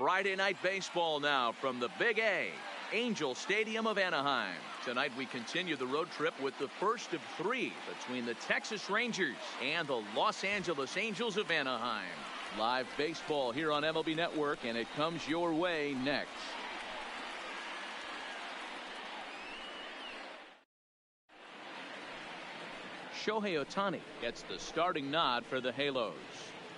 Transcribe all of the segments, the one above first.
Friday night baseball now from the Big A, Angel Stadium of Anaheim. Tonight we continue the road trip with the first of three between the Texas Rangers and the Los Angeles Angels of Anaheim. Live baseball here on MLB Network, and it comes your way next. Shohei Ohtani gets the starting nod for the Halos.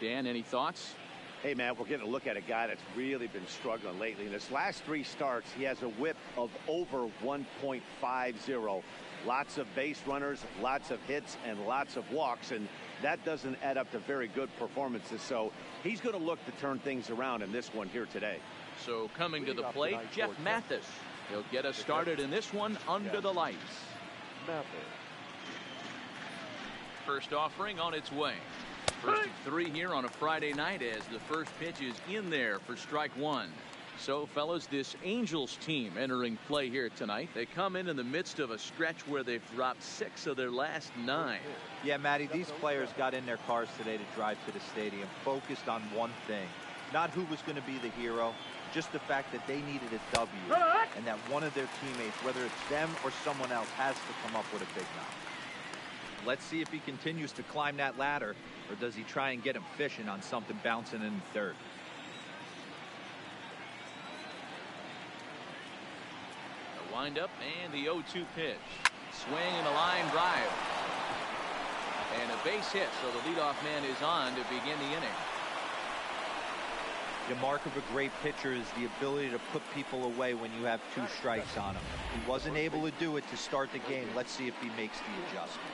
Dan, any thoughts? Hey, man, we're getting a look at a guy that's really been struggling lately. In his last three starts, he has a whip of over 1.50. Lots of base runners, lots of hits, and lots of walks, and that doesn't add up to very good performances. So he's going to look to turn things around in this one here today. So coming to the plate, Jeff Mathis. He'll get us started in this one under the lights. First offering on its way. First of three here on a Friday night as the first pitch is in there for strike one. So, fellas, this Angels team entering play here tonight. They come in the midst of a stretch where they've dropped 6 of their last 9. Yeah, Matty, these players got in their cars today to drive to the stadium, focused on one thing. Not who was going to be the hero, just the fact that they needed a W, and that one of their teammates, whether it's them or someone else, has to come up with a big knock. Let's see if he continues to climb that ladder, or does he try and get him fishing on something bouncing in the dirt. The windup and the 0-2 pitch. Swing and a line drive. And a base hit, so the leadoff man is on to begin the inning. The mark of a great pitcher is the ability to put people away when you have 2 strikes on him. He wasn't able to do it to start the game. Let's see if he makes the adjustment.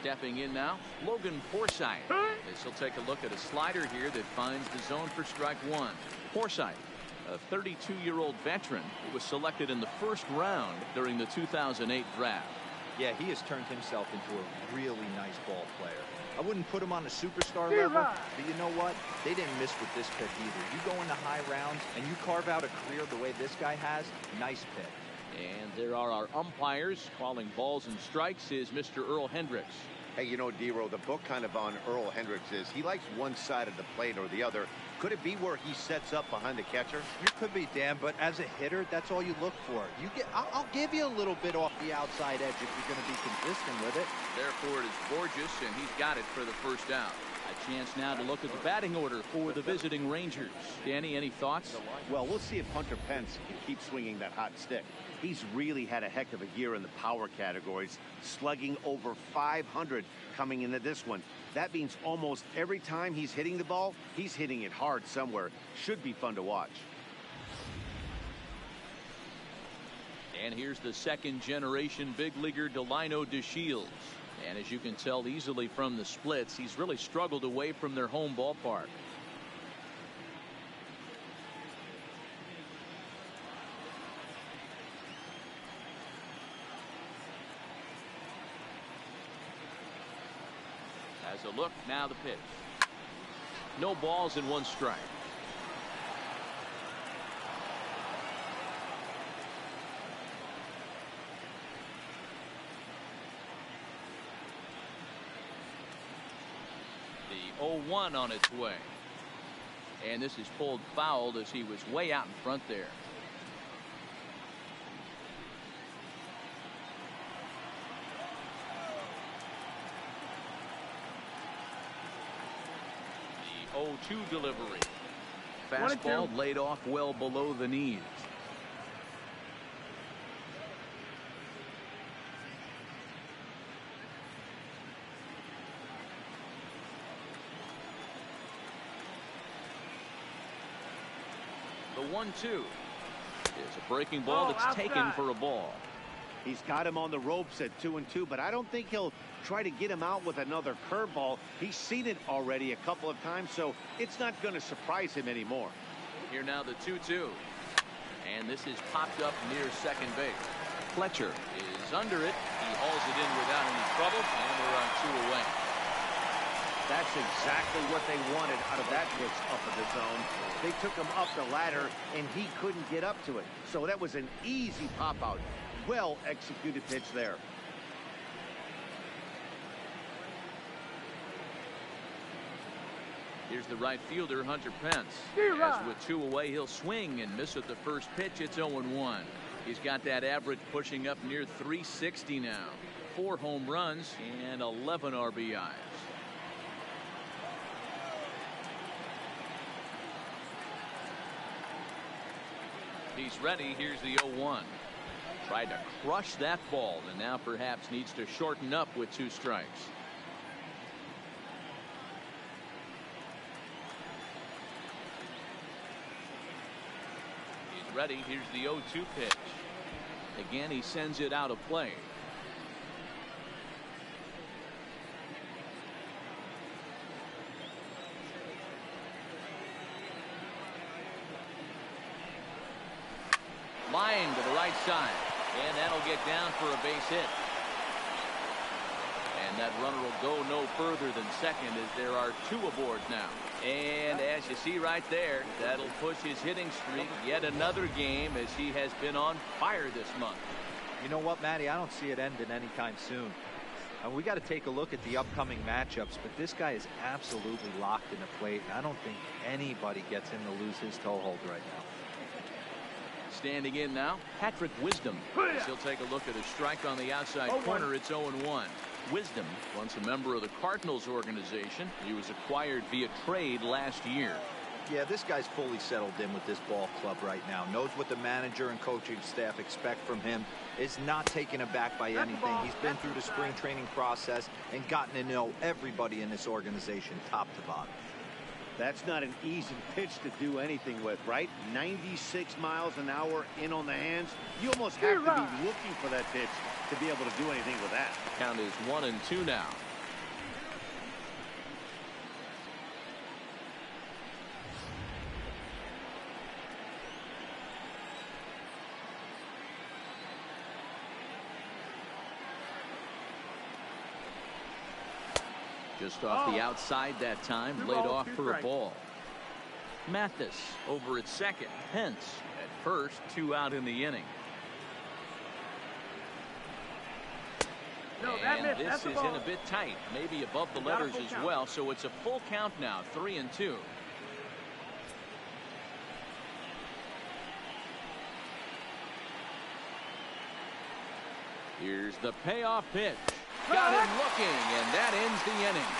Stepping in now, Logan Forsythe. This will take a look at a slider here that finds the zone for strike one. Forsythe, a 32-year-old veteran who was selected in the first round during the 2008 draft. Yeah, he has turned himself into a really nice ball player. I wouldn't put him on a superstar level, but you know what? They didn't miss with this pick either. You go into high rounds and you carve out a career the way this guy has, nice pick. And there are our umpires calling balls and strikes is Mr. Earl Hendricks. Hey, you know, D-Row, the book kind of on Earl Hendricks is he likes one side of the plate or the other. Could it be where he sets up behind the catcher? It could be, Dan, but as a hitter, that's all you look for. I'll give you a little bit off the outside edge if you're going to be consistent with it. Therefore, it is Borges, and he's got it for the first out. A chance now to look at the batting order for the visiting Rangers. Danny, any thoughts? Well, we'll see if Hunter Pence can keep swinging that hot stick. He's really had a heck of a year in the power categories, slugging over 500 coming into this one. That means almost every time he's hitting the ball, he's hitting it hard somewhere. Should be fun to watch. And here's the second-generation big leaguer Delino DeShields. And as you can tell easily from the splits, he's really struggled away from their home ballpark. As a look, now the pitch. No balls and 1 strike. The 0-1 on its way. And this is pulled foul as he was way out in front there. The 0-2 delivery. Fastball laid off well below the knees. The 1-2 is a breaking ball that's taken for a ball. He's got him on the ropes at 2-2, but I don't think he'll try to get him out with another curveball. He's seen it already a couple of times, so it's not going to surprise him anymore. Here now the 2-2. And this is popped up near second base. Fletcher is under it. He hauls it in without any trouble, and we're on 2 away. That's exactly what they wanted out of that pitch up in the zone. They took him up the ladder, and he couldn't get up to it. So that was an easy pop-out. Well-executed pitch there. Here's the right fielder, Hunter Pence. As with 2 away, he'll swing and miss at the first pitch. It's 0-1. He's got that average pushing up near 360 now. 4 home runs and 11 RBIs. He's ready. Here's the 0-1. Tried to crush that ball, and now perhaps needs to shorten up with 2 strikes. He's ready. Here's the 0-2 pitch. Again, he sends it out of play. Line to the right side, and that'll get down for a base hit. And that runner will go no further than second as there are 2 aboard now. And as you see right there, that'll push his hitting streak yet another game as he has been on fire this month. You know what, Matty? I don't see it ending anytime soon. We got to take a look at the upcoming matchups, but this guy is absolutely locked in the plate. I don't think anybody gets him to lose his toehold right now. Standing in now, Patrick Wisdom. He'll take a look at a strike on the outside corner. It's 0-1. Wisdom, once a member of the Cardinals organization. He was acquired via trade last year. Yeah, this guy's fully settled in with this ball club right now. Knows what the manager and coaching staff expect from him. Is not taken aback by anything. He's been through the spring training process and gotten to know everybody in this organization top to bottom. That's not an easy pitch to do anything with, right? 96 miles an hour in on the hands. You almost have to be looking for that pitch to be able to do anything with that. Count is 1-2 now. Just off the outside that time, laid off for a ball. Mathis over at second. Pence at first, 2 out in the inning. And this is in a bit tight, maybe above the letters as well, so it's a full count now, 3-2. Here's the payoff pitch. Got him looking, and that ends the inning.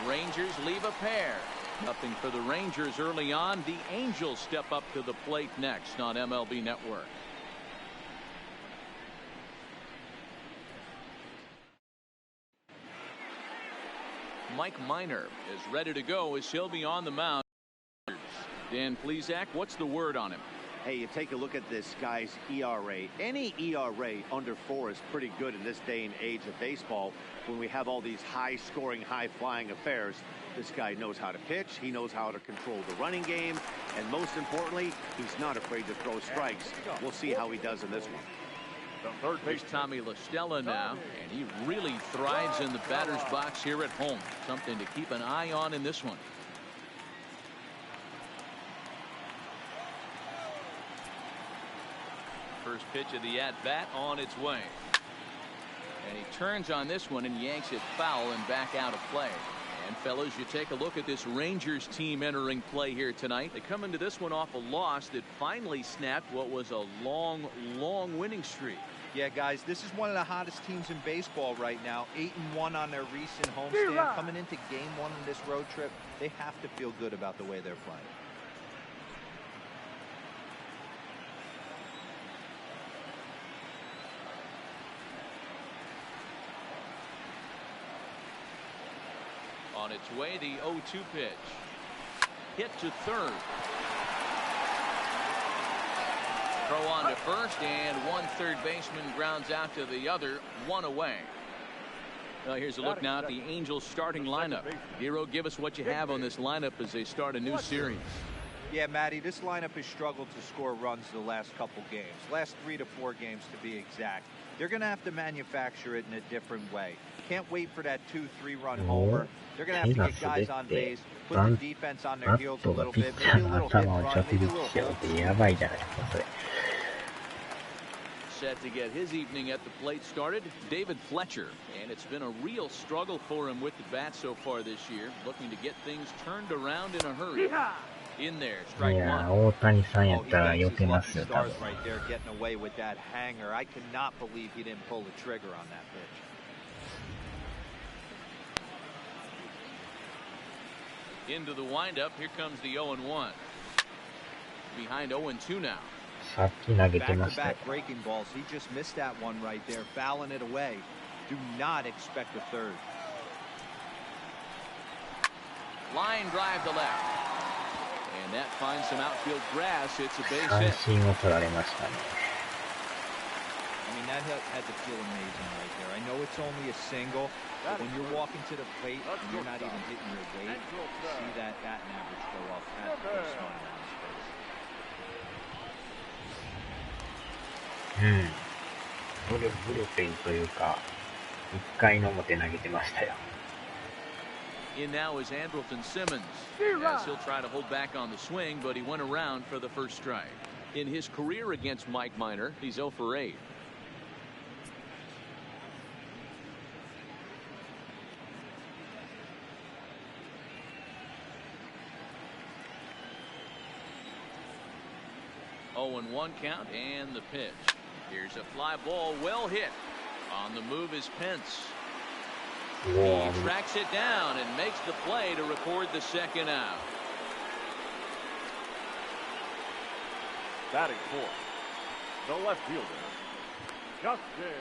Rangers leave a pair. Nothing for the Rangers early on. The Angels step up to the plate next on MLB Network. Mike Minor is ready to go as he'll be on the mound. Dan Plesac, what's the word on him? Hey, you take a look at this guy's ERA. Any ERA under 4 is pretty good in this day and age of baseball when we have all these high-scoring, high-flying affairs. This guy knows how to pitch. He knows how to control the running game. And most importantly, he's not afraid to throw strikes. We'll see how he does in this one. Here's Tommy La Stella now, and he really thrives in the batter's box here at home. Something to keep an eye on in this one. First pitch of the at-bat on its way. And he turns on this one and yanks it foul and back out of play. And fellas, you take a look at this Rangers team entering play here tonight. They come into this one off a loss that finally snapped what was a long winning streak. Yeah, guys, this is one of the hottest teams in baseball right now. 8-1 on their recent homestand. Coming into game 1 of this road trip, they have to feel good about the way they're playing. On its way, the 0-2 pitch. Hit to third. Throw on to first, and one third baseman grounds out to the other, 1 away. Well, here's a look now at the Angels starting lineup. Hero, give us what you have on this lineup as they start a new series. Yeah, Matty, this lineup has struggled to score runs the last couple games. Last 3 to 4 games to be exact. They're going to have to manufacture it in a different way. Can't wait for that 2-3 run homer. They're going to have to get guys on base, put the defense on their heels a little bit, maybe a little hit run, maybe a little hold. Set to get his evening at the plate started, David Fletcher. And it's been a real struggle for him with the bat so far this year, looking to get things turned around in a hurry. In there, strike one. Oh, he got his lucky stars right there, getting away with that hanger. I cannot believe he didn't pull the trigger on that pitch. Into the windup, here comes the 0-1. Behind 0-2 now. Back-to-back breaking balls. He just missed that one right there, fouling it away. Do not expect a third. Line drive to left. And that finds some outfield grass. It's a base hit. I mean, that had to feel amazing right there. I know it's only a single, but when you're walking to the plate and you're not even hitting your weight, you see that batting average go up. That's a big smile on his face. ブルペンというか、1回の表投げてましたよ。In now is Andrelton Simmons. Yes, he'll try to hold back on the swing, but he went around for the first strike. In his career against Mike Minor, he's 0 for 8. Oh, and 1 count and the pitch. Here's a fly ball, well hit. On the move is Pence. He tracks it down and makes the play to record the second out. Batting fourth, the left fielder, Justin.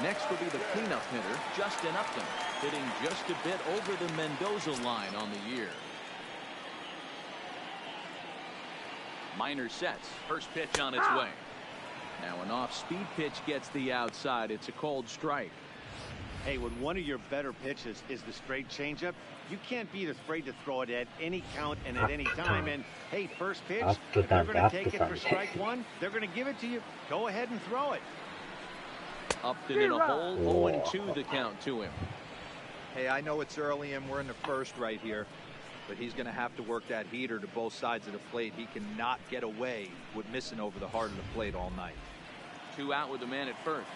Next will be the cleanup hitter, Justin Upton, hitting just a bit over the Mendoza line on the year. Minor sets, first pitch on its way. Now an off-speed pitch gets the outside. It's a called strike. Hey, when one of your better pitches is the straight changeup, you can't be afraid to throw it at any count and at any time. And hey, first pitch, if they're going to take it for strike one, they're going to give it to you. Go ahead and throw it. Upton in a hole, 0-2 the count to him. Hey, I know it's early and we're in the first right here, but he's going to have to work that heater to both sides of the plate. He cannot get away with missing over the heart of the plate all night. 2 out with the man at first.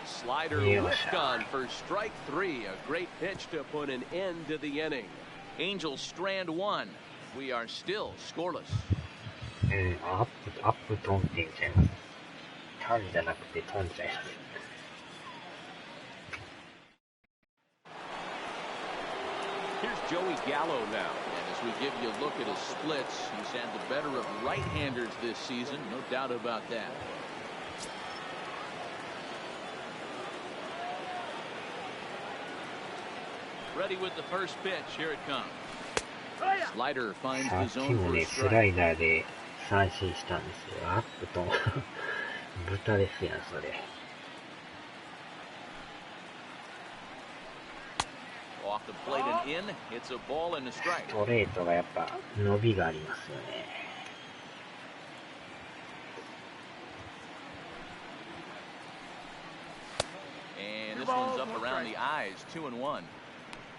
Slider lift on for strike 3. A great pitch to put an end to the inning. Angels strand 1. We are still scoreless. アップトンって言っちゃいます。タンじゃなくてトンちゃいます。Here's Joey Gallo now. And as we give you a look at his splits, he's had the better of right-handers this season. No doubt about that. Ready with the first pitch. Here it comes. Slider finds the zone for a strike. スライダーで三振したんですよ。アップトン。豚ですやん、それ。Off the plate and in. It's a ball and a strike. ストレートがやっぱ伸びがありますよね。And this one's up around the eyes. 2-1.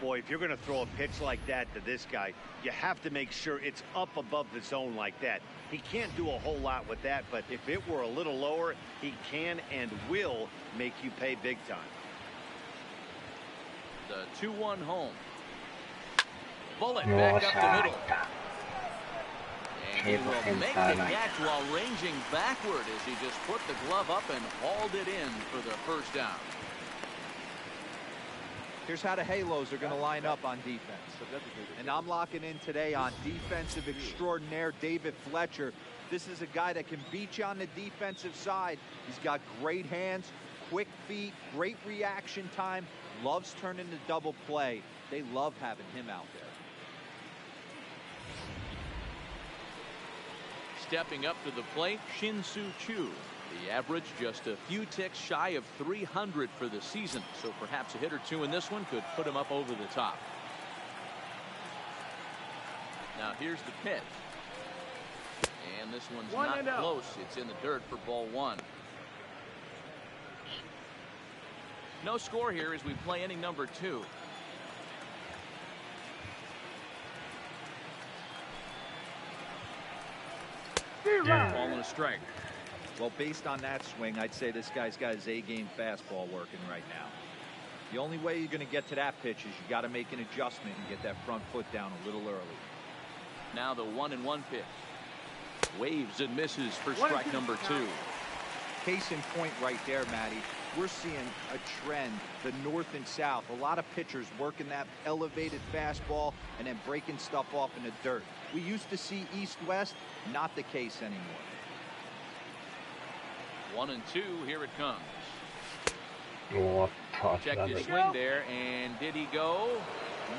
Boy, if you're going to throw a pitch like that to this guy, you have to make sure it's up above the zone like that. He can't do a whole lot with that, but if it were a little lower, he can and will make you pay big time. The 2-1 home. Bullet back up the middle. And he will make the catch while ranging backward as he just put the glove up and hauled it in for the first out. Here's how the Halos are going to line up on defense. And I'm locking in today on defensive extraordinaire David Fletcher. This is a guy that can beat you on the defensive side. He's got great hands, quick feet, great reaction time, loves turning the double play. They love having him out there. stepping up to the plate, Shin-Soo Choo. The average just a few ticks shy of 300 for the season, so perhaps a hit or two in this one could put him up over the top. Now here's the pitch. And this one's not close. It's in the dirt for ball one. No score here as we play inning number 2. Ball and a strike. Well, based on that swing, I'd say this guy's got his A-game fastball working right now. The only way you're going to get to that pitch is you got to make an adjustment and get that front foot down a little early. Now the 1-1 pitch. Waves and misses for strike number 2. Case in point right there, Matty. We're seeing a trend, the north and south. A lot of pitchers working that elevated fastball and then breaking stuff off in the dirt. We used to see east-west, not the case anymore. 1-2, here it comes. Oh, Checked his swing there, and did he go?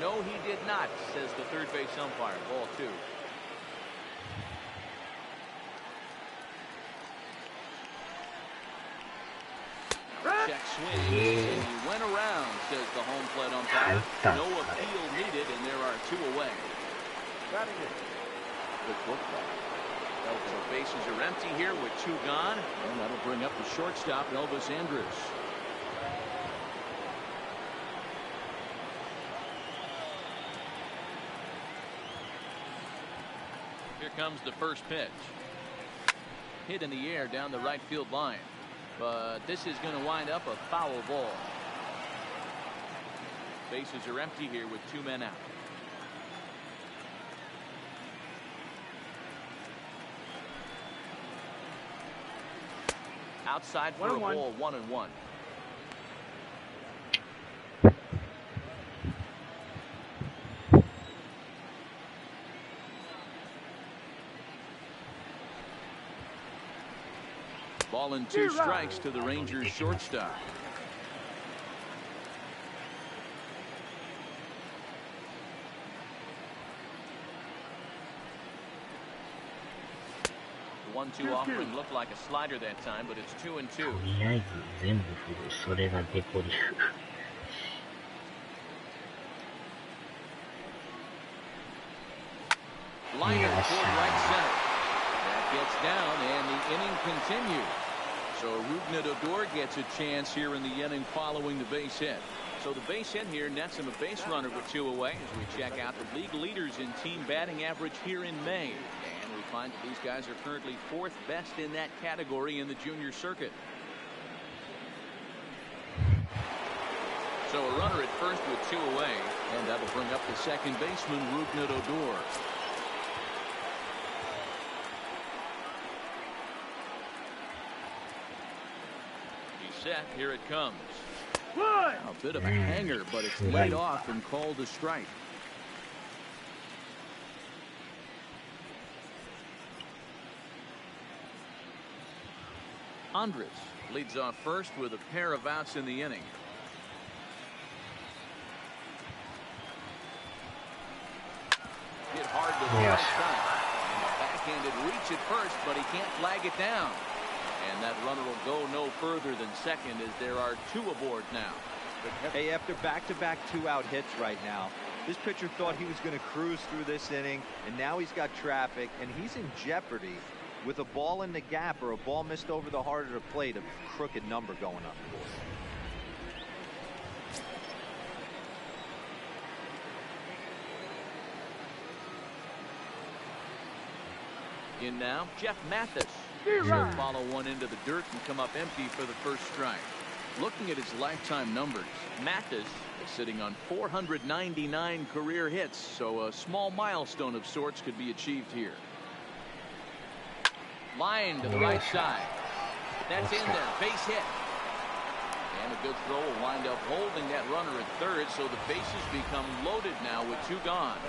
No, he did not, says the third base umpire. Ball 2. Check swing, and he went around, says the home plate umpire. No appeal needed, and there are 2 away. Good work. So bases are empty here with 2 gone, and that'll bring up the shortstop, Elvis Andrus. Here comes the first pitch. Hit in the air down the right field line. But this is going to wind up a foul ball. Bases are empty here with 2 men out. Outside for a ball, 1-1. Ball and 2 strikes to the Rangers shortstop. The 1-2 offering looked like a slider that time, but it's 2-2. とりあえず全部振る。それがデコリフ。Liner toward right center. That gets down, and the inning continues. So Rougned gets a chance here in the inning following the base hit. So the base hit here nets him a base runner with 2 away as we check out the league leaders in team batting average here in May. And we find that these guys are currently 4th best in that category in the junior circuit. So a runner at first with 2 away, and that'll bring up the second baseman, Rougned. He's set. Here it comes. A bit of a hanger, but it's laid off and called a strike. Andrus leads off first with a pair of outs in the inning. Hit hard to the right side. Backhanded reach at first, but he can't flag it down. And that runner will go no further than second as there are 2 aboard now. Hey, after back-to-back 2-out hits right now, this pitcher thought he was going to cruise through this inning, and now he's got traffic, and he's in jeopardy with a ball in the gap or a ball missed over the heart of the plate, a crooked number going up. In now, Jeff Mathis. He'll follow one into the dirt and come up empty for the first strike. Looking at his lifetime numbers, Mathis is sitting on 499 career hits, so a small milestone of sorts could be achieved here. Line to the right side. That's in there. Base hit. And a good throw will wind up holding that runner at third, so the bases become loaded now with 2 gone.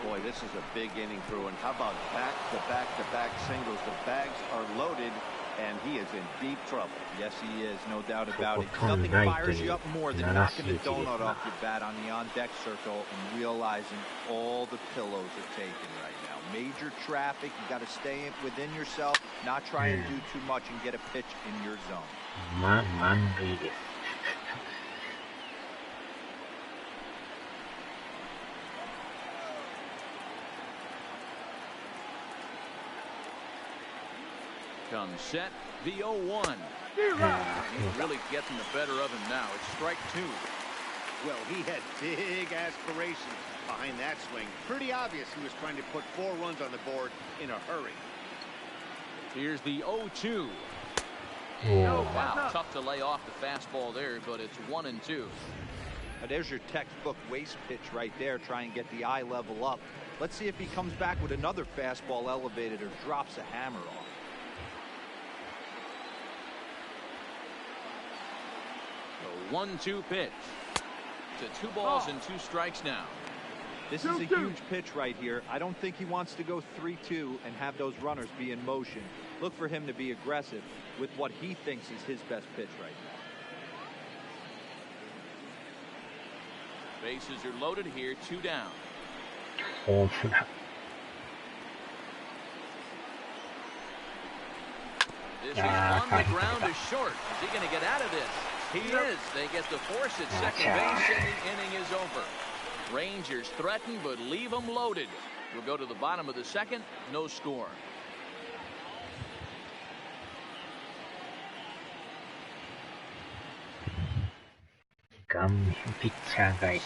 Boy, this is a big inning through, and how about back-to-back-to-back singles? The bags are loaded, and he is in deep trouble. Yes, he is, no doubt about it. Nothing fires you up more than knocking a donut off your bat on the on-deck circle and realizing all the pillows are taken right now. Major traffic, you got to stay within yourself, not try and do too much and get a pitch in your zone. 満塁です。Comes set, the 0-1. He's really getting the better of him now. It's strike two. Well, he had big aspirations behind that swing. Pretty obvious he was trying to put 4 runs on the board in a hurry. Here's the 0-2. Wow, tough to lay off the fastball there, but it's 1-2. There's your textbook waste pitch right there. Try and get the eye level up. Let's see if he comes back with another fastball elevated or drops a hammer off. The 1-2 pitch. To 2 balls and 2 strikes now. This is a huge pitch right here. I don't think he wants to go 3-2 and have those runners be in motion. Look for him to be aggressive with what he thinks is his best pitch right now. Bases are loaded here, 2 down. ホームラン。This is on the ground to short. Is he going to get out of this? He is. They get the force at second base, and the inning is over. Rangers threaten, but leave them loaded. We'll go to the bottom of the second. No score.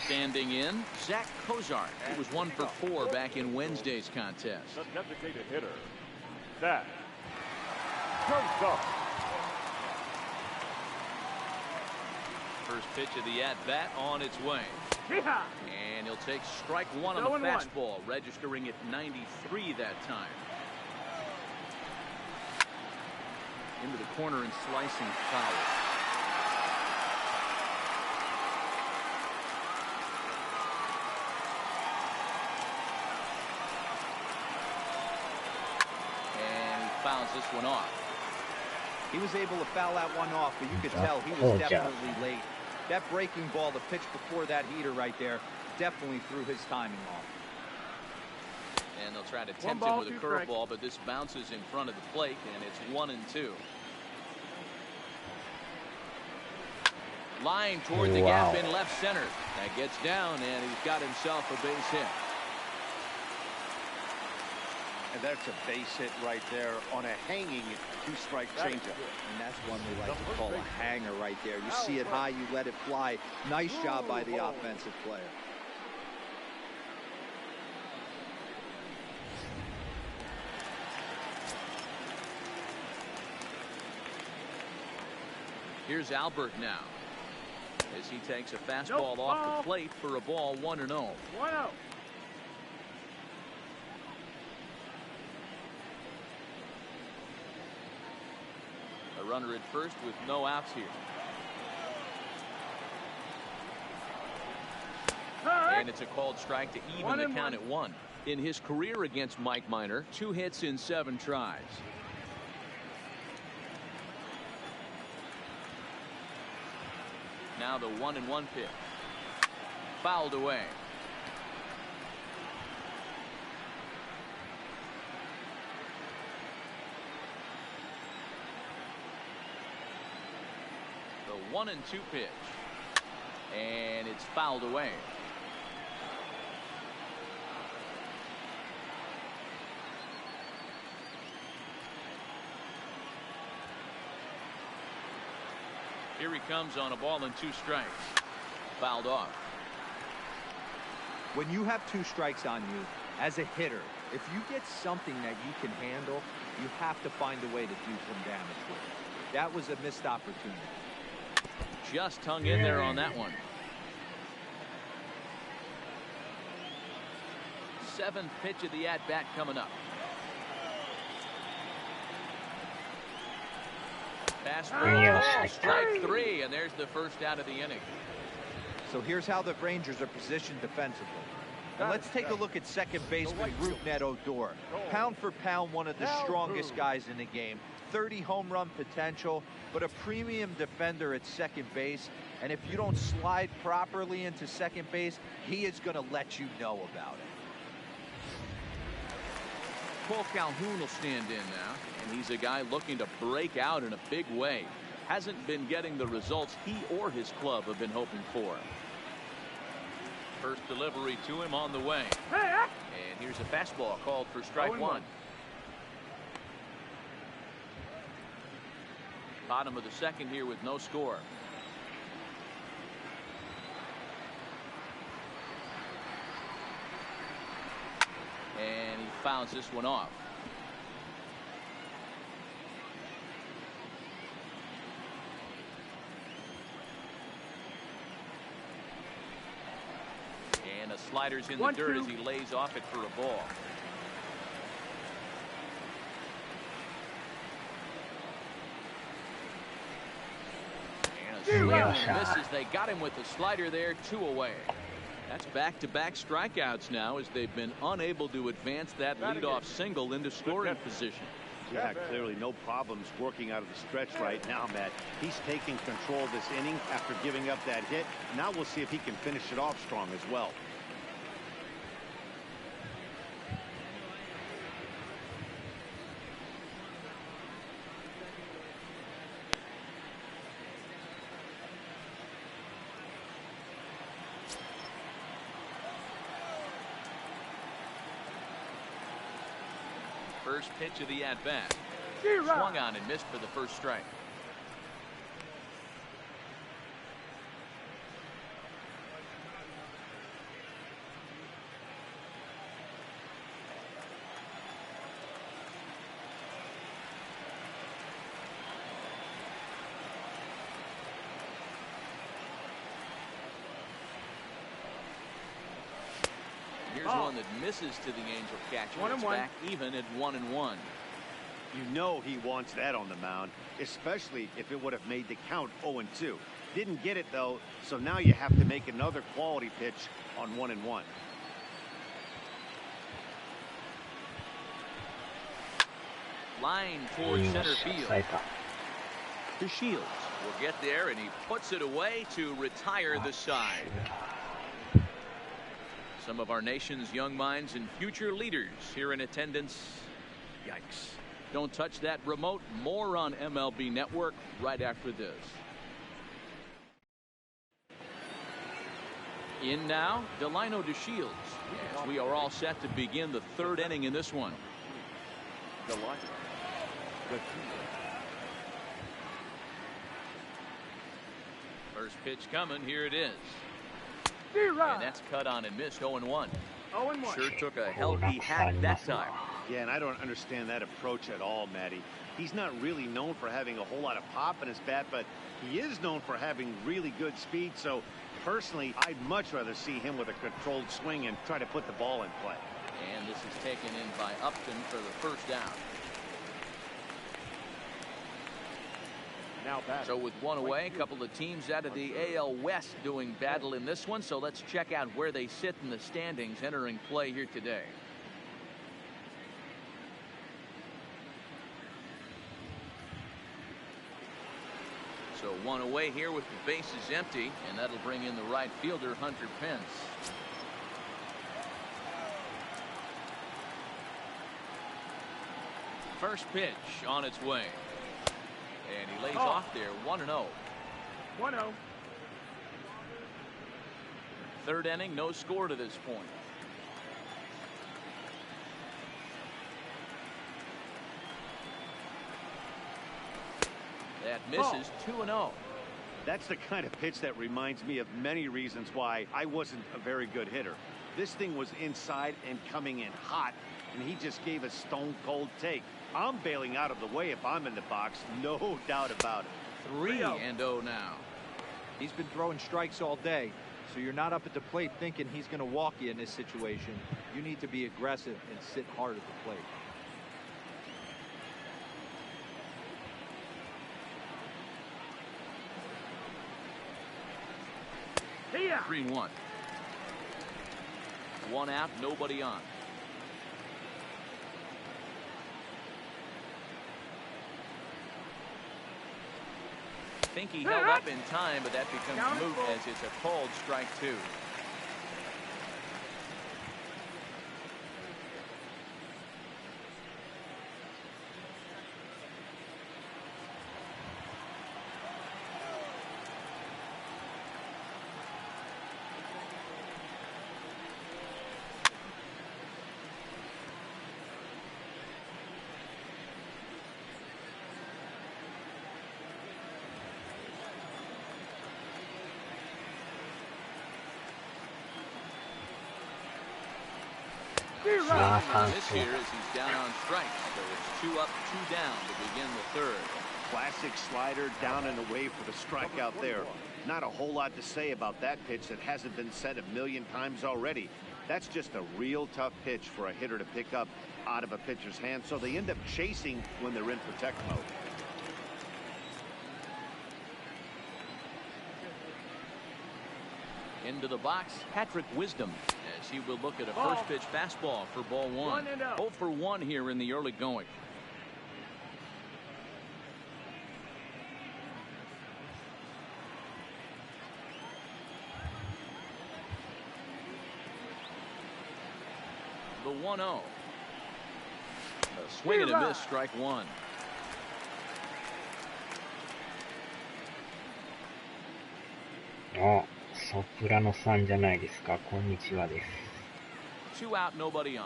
Standing in, Zach Kozart. He was 1 for 4 back in Wednesday's contest. The designated hitter, Zach Kozart. First pitch of the at-bat on its way. And he'll take strike 1 on the fastball, registering at 93 that time. Into the corner and slicing foul. And he fouls this one off. He was able to foul that one off, but you could tell he was definitely late. That breaking ball, the pitch before that heater right there, definitely threw his timing off. And they'll try to tempt him with a curveball, but this bounces in front of the plate, and it's 1-2. Line toward the gap in left center. That gets down, and he's got himself a base hit. And that's a base hit right there on a hanging 2-strike changeup. And that's one we like to call a hanger right there. You see it high, you let it fly. Nice job by the offensive player. Here's Albert now, as he takes a fastball off the plate for a ball 1-0. 1-0. A runner at first with no outs here. And it's a called strike to even the count at 1. In his career against Mike Minor, 2 hits in 7 tries. Now the 1-1 pitch. Fouled away. The 1-2 pitch. And it's fouled away. Here he comes on a ball and 2 strikes. Fouled off. When you have 2 strikes on you, as a hitter, if you get something that you can handle, you have to find a way to do some damage with it. That was a missed opportunity. Just hung in there on that one. 7th pitch of the at-bat coming up. Fastball, strike 3, and there's the first out of the inning. So here's how the Rangers are positioned defensively. And let's take a look at second baseman Rougned Odor. Pound for pound, one of the strongest guys in the game. 30 home run potential, but a premium defender at second base. And if you don't slide properly into second base, he is going to let you know about it. Paul Calhoun will stand in now, and he's a guy looking to break out in a big way. Hasn't been getting the results he or his club have been hoping for. First delivery to him on the way. And here's a fastball called for strike one. Bottom of the second here with no score. And he fouls this one off. And a slider's in the dirt as he lays off it for a ball. And a swing and misses. They got him with the slider there, 2 away. That's back-to-back strikeouts now as they've been unable to advance that leadoff single into scoring position. Yeah, clearly no problems working out of the stretch right now, Matt. He's taking control of this inning after giving up that hit. Now we'll see if he can finish it off strong as well. First pitch of the at-bat. Swung on and missed for the first strike. Here's one that misses to the Angel catcher. It's back even at 1-1. You know he wants that on the mound, especially if it would have made the count 0-2. Didn't get it, though, so now you have to make another quality pitch on 1-1. Line towards center field. To Shields will get there, and he puts it away to retire the side. Some of our nation's young minds and future leaders here in attendance. Yikes. Don't touch that remote. More on MLB Network right after this. In now, Delino DeShields, as we are all set to begin the third inning in this one. First pitch coming. Here it is. And that's cut on and missed. 0-1. Sure took a healthy hack that time. Yeah, and I don't understand that approach at all, Matty. He's not really known for having a whole lot of pop in his bat, but he is known for having really good speed. So personally, I'd much rather see him with a controlled swing and try to put the ball in play. And this is taken in by Upton for the first down. So with one away, a couple of teams out of the AL West doing battle in this one. So let's check out where they sit in the standings entering play here today. So one away here with the bases empty, and that'll bring in the right fielder, Hunter Pence. First pitch on its way. And he lays off there, 1-0. 1-0. Third inning, no score to this point. That misses. 2-0. That's the kind of pitch that reminds me of many reasons why I wasn't a very good hitter. This thing was inside and coming in hot, and he just gave a stone-cold take. I'm bailing out of the way if I'm in the box, no doubt about it. 3-0 now. He's been throwing strikes all day, so you're not up at the plate thinking he's going to walk you in this situation. You need to be aggressive and sit hard at the plate. Yeah. 3-1. One out, nobody on. I think he held up in time, but that becomes moot as it's a called strike two. This here as he's down on strikes, so it's 2 up, 2 down to begin the third. Classic slider down and away for the strikeout there. Not a whole lot to say about that pitch that hasn't been said a million times already. That's just a real tough pitch for a hitter to pick up out of a pitcher's hand, so they end up chasing when they're in protect mode. Into the box, Patrick Wisdom, as he will look at a first pitch fastball for ball 1. 0 for 1 here in the early going. The 1-0. A swing and a miss, strike 1. Oh. ソプラノさんじゃないですか。こんにちはです。 2 out, nobody on.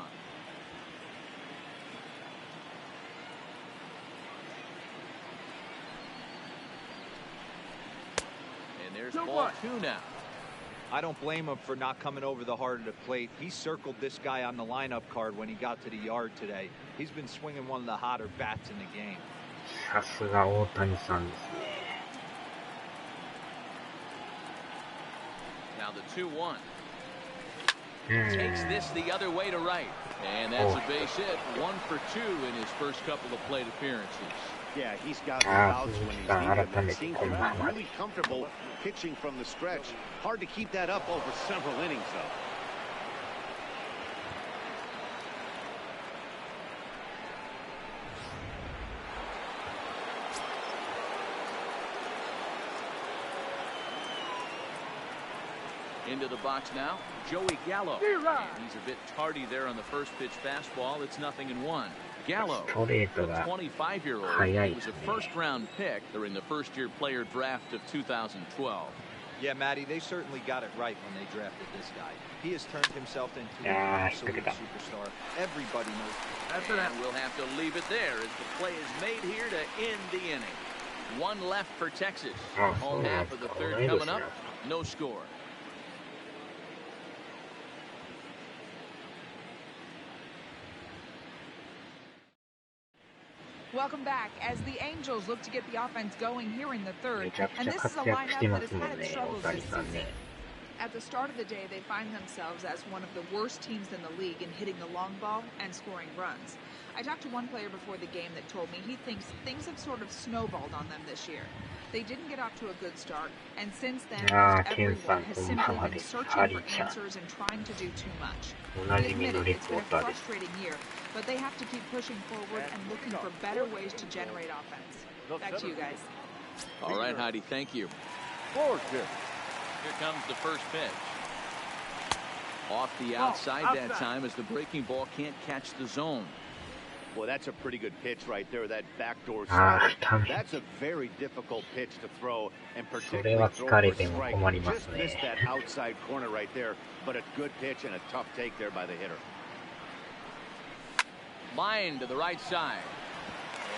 And there's ball 2 now. I don't blame him for not coming over the heart of the plate. He circled this guy on the lineup card when he got to the yard today. He's been swinging one of the hotter bats in the game. さすが大谷さんですね。Now the 2-1. Takes this the other way to right. And that's a base hit. 1 for 2 in his first couple of plate appearances. Yeah, he's got the outs when he's needed them. He seems to be really comfortable pitching from the stretch. Hard to keep that up over several innings, though. Into the box now, Joey Gallo. And he's a bit tardy there on the first pitch fastball. It's 0-1. Gallo, the 25-year-old, he was a first-round pick during the first-year player draft of 2012. Yeah, Matty, they certainly got it right when they drafted this guy. He has turned himself into an absolute superstar. Everybody knows. After that, we'll have to leave it there as the play is made here to end the inning. 1 left for Texas. Home half of the third coming up. No score. Welcome back as the Angels look to get the offense going here in the third. And this is a lineup that has had its struggles this season. At the start of the day, they find themselves as one of the worst teams in the league in hitting the long ball and scoring runs. I talked to one player before the game that told me he thinks things have sort of snowballed on them this year. They didn't get off to a good start, and since then, everyone has simply been searching for answers and trying to do too much. They admit it's been a frustrating year, but they have to keep pushing forward and looking for better ways to generate offense. Back to you guys. All right, Heidi, thank you. Here comes the first pitch. Off the outside that time as the breaking ball can't catch the zone. Well, that's a pretty good pitch right there, that backdoor slider. That's a very difficult pitch to throw, and particularly throw for a strike. Just missed that outside corner right there, but a good pitch and a tough take there by the hitter. Line to the right side.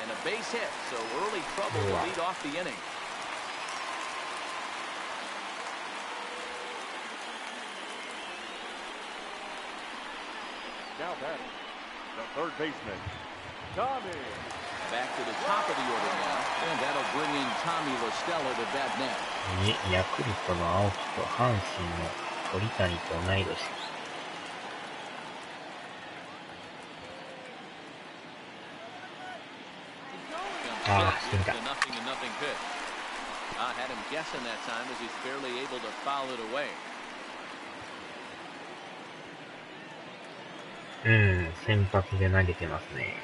And a base hit, so early trouble to lead off the inning. Now batting, the third baseman, Tommy. Back to the top of the order now, and that'll bring in Tommy La Stella to bat net. ヤクルトの青木と阪神の鳥谷と同い年。The nothing pitch. I had him guessing that time as he's barely able to foul it away. うん、先発で投げてますね。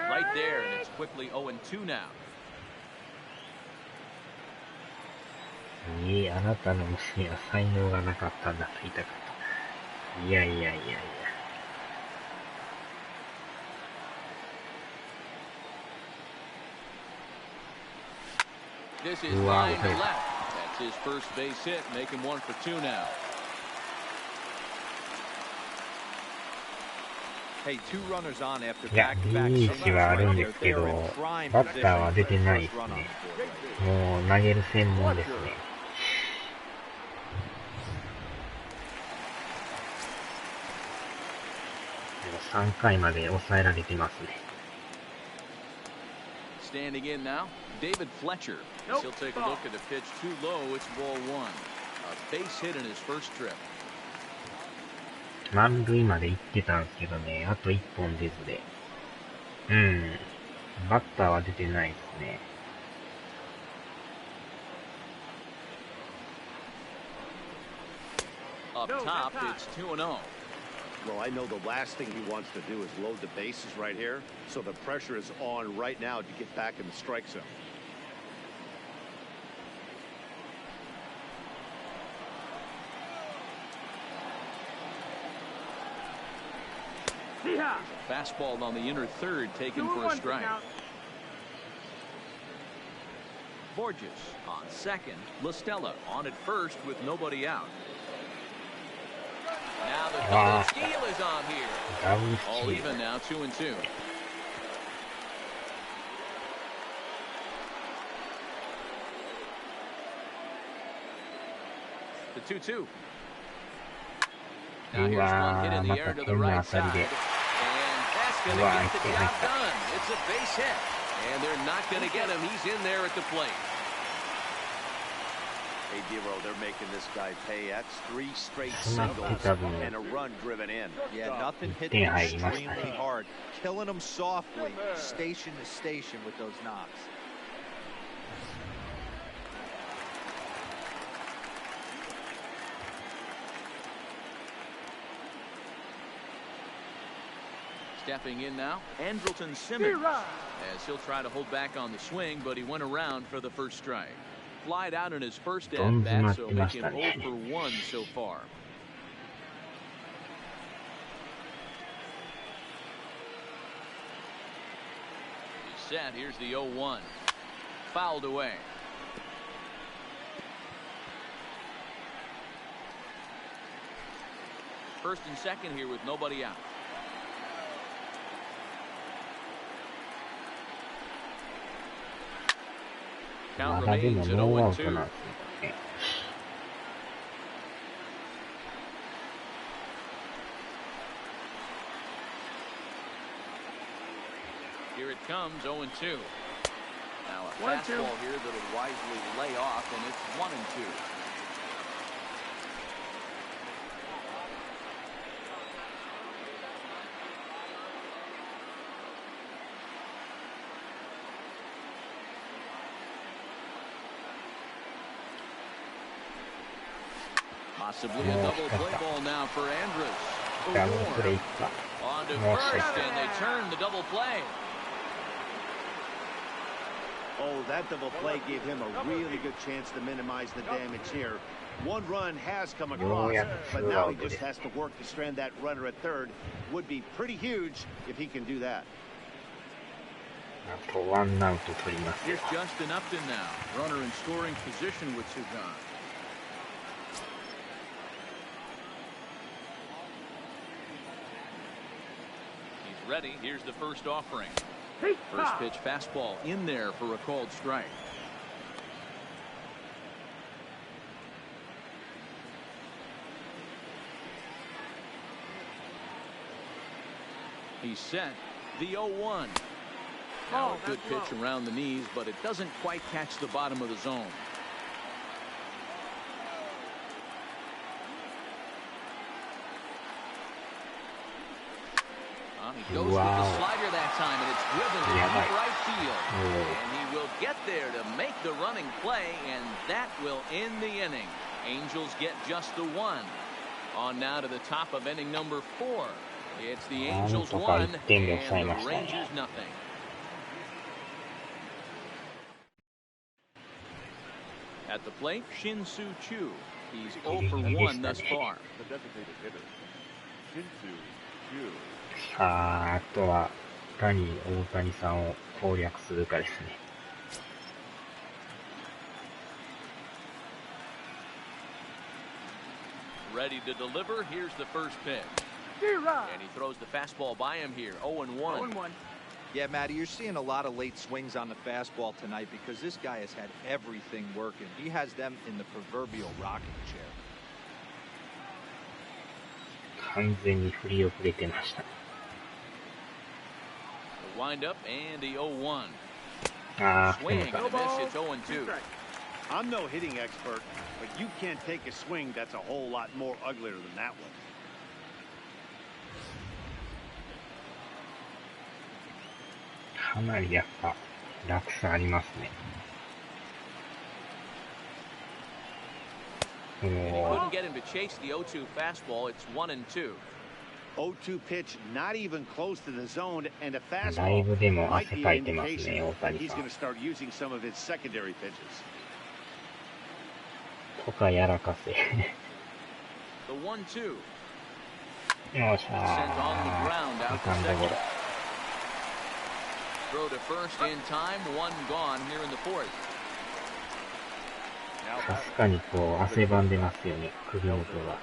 Right there, and it's quickly 0-2 now. いい、あなたの娘は才能がなかったんだと言いたかった。いやいやいやいや。This is line to left. That's his first base hit, making 1 for 2 now. Hey, 2 runners on after いや、back-to-back いい位 singles 置はある right んで there. すけど、 They're in prime バッターは position 出 for て the ないで first す run on ね。 the board right もう投げる専門ですね。3回まで抑えられてますね。Standing in now, David Fletcher. He'll take a look at the pitch too low. It's ball 1. A base hit in his first trip. 満塁まで行ってたんですけどね、あと1本出ずで。うん。バッターは出てないですね。Up top, it's 2-0. Well, I know the last thing he wants to do is load the bases right here, so the pressure is on right now to get back in the strike zone. Fastball on the inner third, taken for a strike. Borges on second. LaStella on at first with nobody out. Now the double steal is on here. All even now, 2-2. The 2-2. Now here's one hit in the air to the right side. And that's going to get the job done. It's a base hit. And they're not going to get him. He's in there at the plate. Hey, Dero, they're making this guy pay. That's 3 straight singles and a run driven in. Yeah, nothing hit them extremely hard. Killing them softly, station to station with those knocks. Stepping in now, Andrelton Simmons, as he'll try to hold back on the swing, but he went around for the first strike. Flied out in his first at-bat, so make him 0 for 1 so far. He's set. Here's the 0-1. Fouled away. First and second here with nobody out. Count remains at 0-2. Here it comes, 0-2. Now a fastball here that'll wisely lay off, and it's 1-2. Possibly a double play ball now for Andrus. On to first, and they turn the double play. Oh, that double play gave him a really good chance to minimize the damage here. 1 run has come across, but now he just has to work to strand that runner at third. Would be pretty huge if he can do that. Here's Justin Upton now, runner in scoring position with 2 gone. He's ready. Here's the first offering. First pitch fastball in there for a called strike. He's set. The 0-1. Now a good pitch around the knees, but it doesn't quite catch the bottom of the zone. He goes with the slider that time, and it's driven to deep right field. And he will get there to make the running play, and that will end the inning. Angels get just the one. On now to the top of inning number 4. It's the Angels 1 and the Rangers nothing. At the plate, Shin-Soo Choo. He's 0 for 1 thus far. The designated hitter, Shin-Soo Choo. さあ、あとはいかに大谷さんを攻略するかですね。Ready to deliver. Here's the first pitch. And he throws the fastball by him here. 0-1. Yeah, Matty, you're seeing a lot of late swings on the fastball tonight because this guy has had everything working. He has them in the proverbial rocking chair. 完全に振り遅れてました。The wind up and the 0-1. ああ、 Swing and a miss. It's 0-2. I'm no hitting expert, but you can't take a swing that's a whole lot more uglier than that one. かなりやっぱ落差ありますね。And he couldn't get him to chase the 0-2 fastball. It's 1-2. 0-2 pitch, not even close to the zone, and a だい fastball ぶでも might 汗 be か an いてますね、 indication 大谷 he's さ going to ん。 start using some of his secondary pitches. とかやらかせ。よ The 1-2. っしゃー。セカンドゴロ。Throw to first in time. 1 gone here in the 4th. かすかにこう汗ばんでますよね、首元が。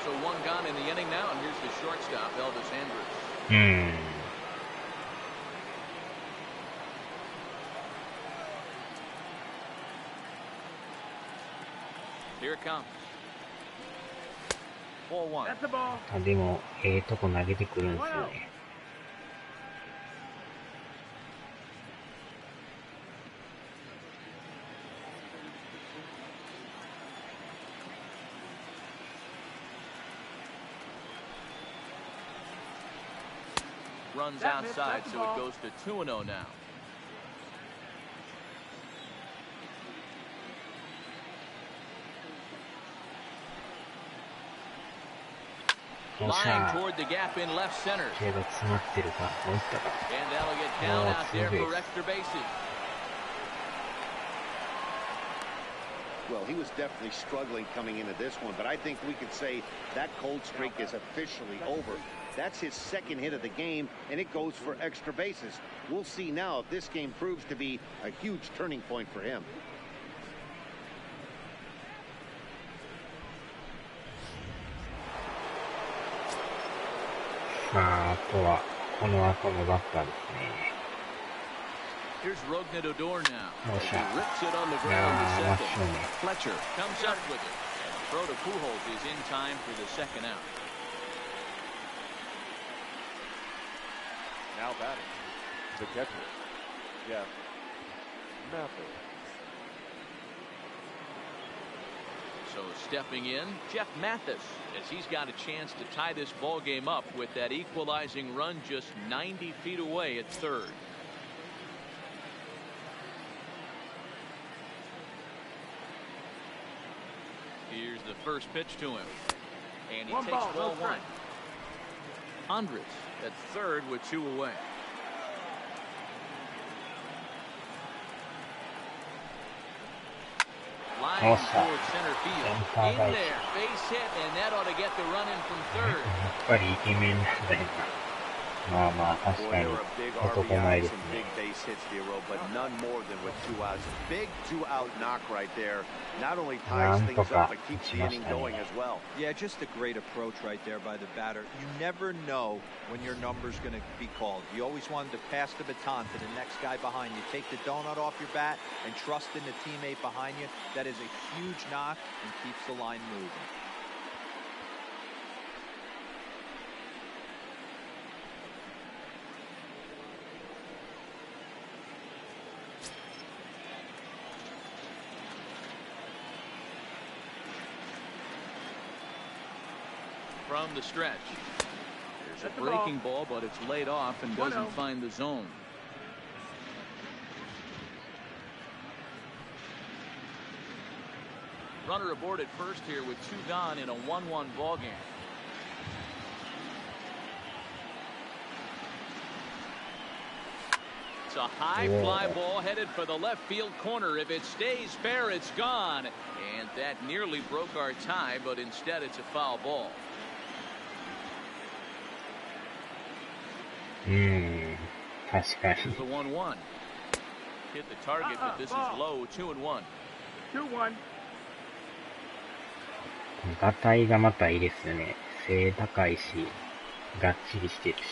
So 1 gone in the inning now, and here's the shortstop, Elvis Andrus. Here it comes. 4-1. あ、でも、とこ投げてくるんですよね。Runs outside, so it goes to 2-0 now. Line toward the gap in left center. けど詰まってるか、追ったか。 And that'll get down out there for extra bases. Well, he was definitely struggling coming into this one, but I think we could say that cold streak is officially over. That's his second hit of the game, and it goes for extra bases. We'll see now if this game proves to be a huge turning point for him. さあ、あとはこの後のバッターですね。 Here's Rognadodor now. よっしゃ。 Rips it on the い ground や to ー、真 second. 正面。 Fletcher comes up with it. And the throw to Pujols is in time for the second out. Now batting, the catcher, Jeff Mathis. So stepping in, Jeff Mathis, as he's got a chance to tie this ball game up with that equalizing run just 90 feet away at third. Here's the first pitch to him, and he takes ball 1. Andres at third with 2 away. Line toward center field. In there, base hit, and that ought to get the run in from third. やっぱりイケメンなんだよな。まあまあ、確 Boy, か there に were big 男前で RBIs す and ね。 big base hits, Dero, but none more than with 2 outs. Big 2-out knock right there. Not only ties things up, but keeps the inning going as well. Yeah, just a great approach right there by the batter. You never know when your number's going to be called. You always wanted to pass the baton to the next guy behind you. Take the donut off your bat and trust in the teammate behind you. That is a huge knock and keeps the line moving. From the stretch, here's It's a breaking ball, but it's laid off and doesn't find the zone. Runner aboard at first here with 2 gone in a 1-1 ball game. It's a high fly ball headed for the left field corner. If it stays fair, it's gone. And that nearly broke our tie, but instead it's a foul ball. Here's the 1-1. Hit the target, but this is low. 2-1. 2-1. ガタイがまたいいですよね。背高いし、がっちりしてるし。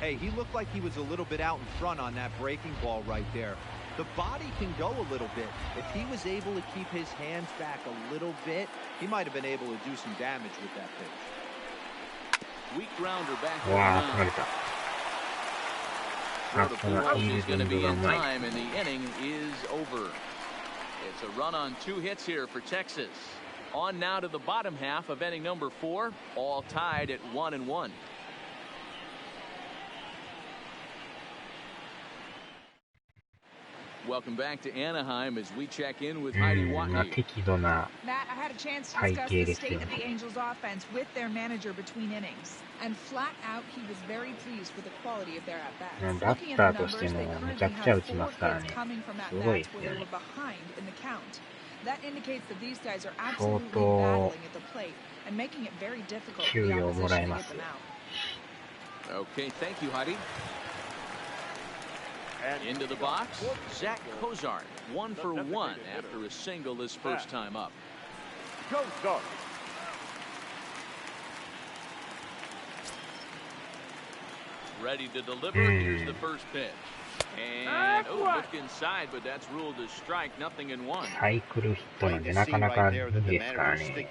Hey, he looked like he was a little bit out in front on that breaking ball right there. The body can go a little bit. If he was able to keep his hands back a little bit, he might have been able to do some damage with that pitch. Weak grounder back to わあ、取られた。あ、このフィー He's ル going デ to ィン be グがう in まい。 time, and the inning is over. It's a run on 2 hits here for Texas. On now to the bottom half of inning number 4, all tied at 1-1. Welcome back to Anaheim as we check in with Heidi まあ Watney. 適度な Matt, I had a chance to 体 discuss 型 the ですよ state of the ね。 Angels offense with their manager between innings. And flat out, he was very pleased with the quality of their at-bats. バ Looking ッ at タ the ーとして numbers, they もめ currently ちゃくちゃ have 打ちま 4 すから hits ね。 coming from すごい at-bats です where よ they ね。 were behind in the count. That indicates that these guys are 相 absolutely 当 battling at the plate and making it very difficult for 給 the 与をもら opposition え to ま get す them よ。 out. Okay, thank you, Heidi. Into the box, Zach Cozart, 1 for 1 after a single his first time up. Cozart. Ready to deliver. Here's the first pitch. And looked inside, but that's ruled a strike. Nothing in 1. サイクルヒットなんでなかなかいいですからね。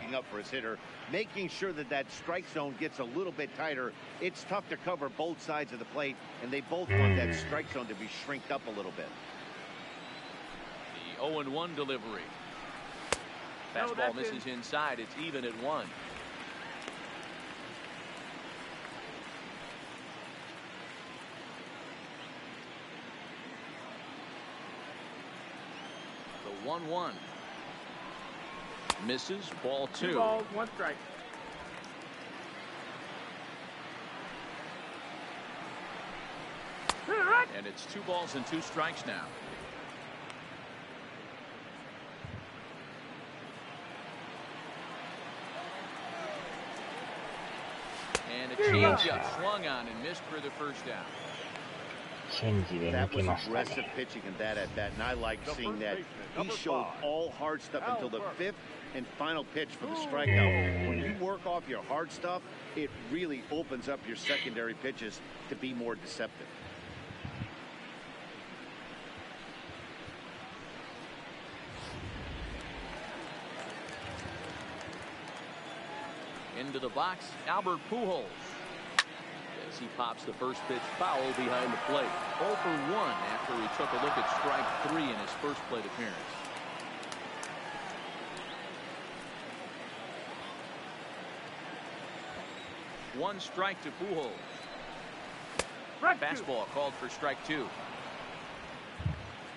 Making sure that that strike zone gets a little bit tighter. It's tough to cover both sides of the plate, and they both want that strike zone to be shrinked up a little bit. The 0-1 delivery. Fastball misses inside. It's even at 1. The 1-1. Misses. Ball 2. 2 balls, 1 strike. And it's 2 balls and 2 strikes now. And a changeup swung on and missed for the first down. チェンジで抜 That け was ました aggressive ね。 pitching in that at bat, and I like seeing that. He showed all hard stuff until the 5th and final pitch for the strikeout. When you work off your hard stuff, it really opens up your secondary pitches to be more deceptive. Into the box, Albert Pujols. As he pops the first pitch foul behind the plate. 0 for 1 after he took a look at strike 3 in his first plate appearance. One strike to Pujols. Fastball called for strike 2.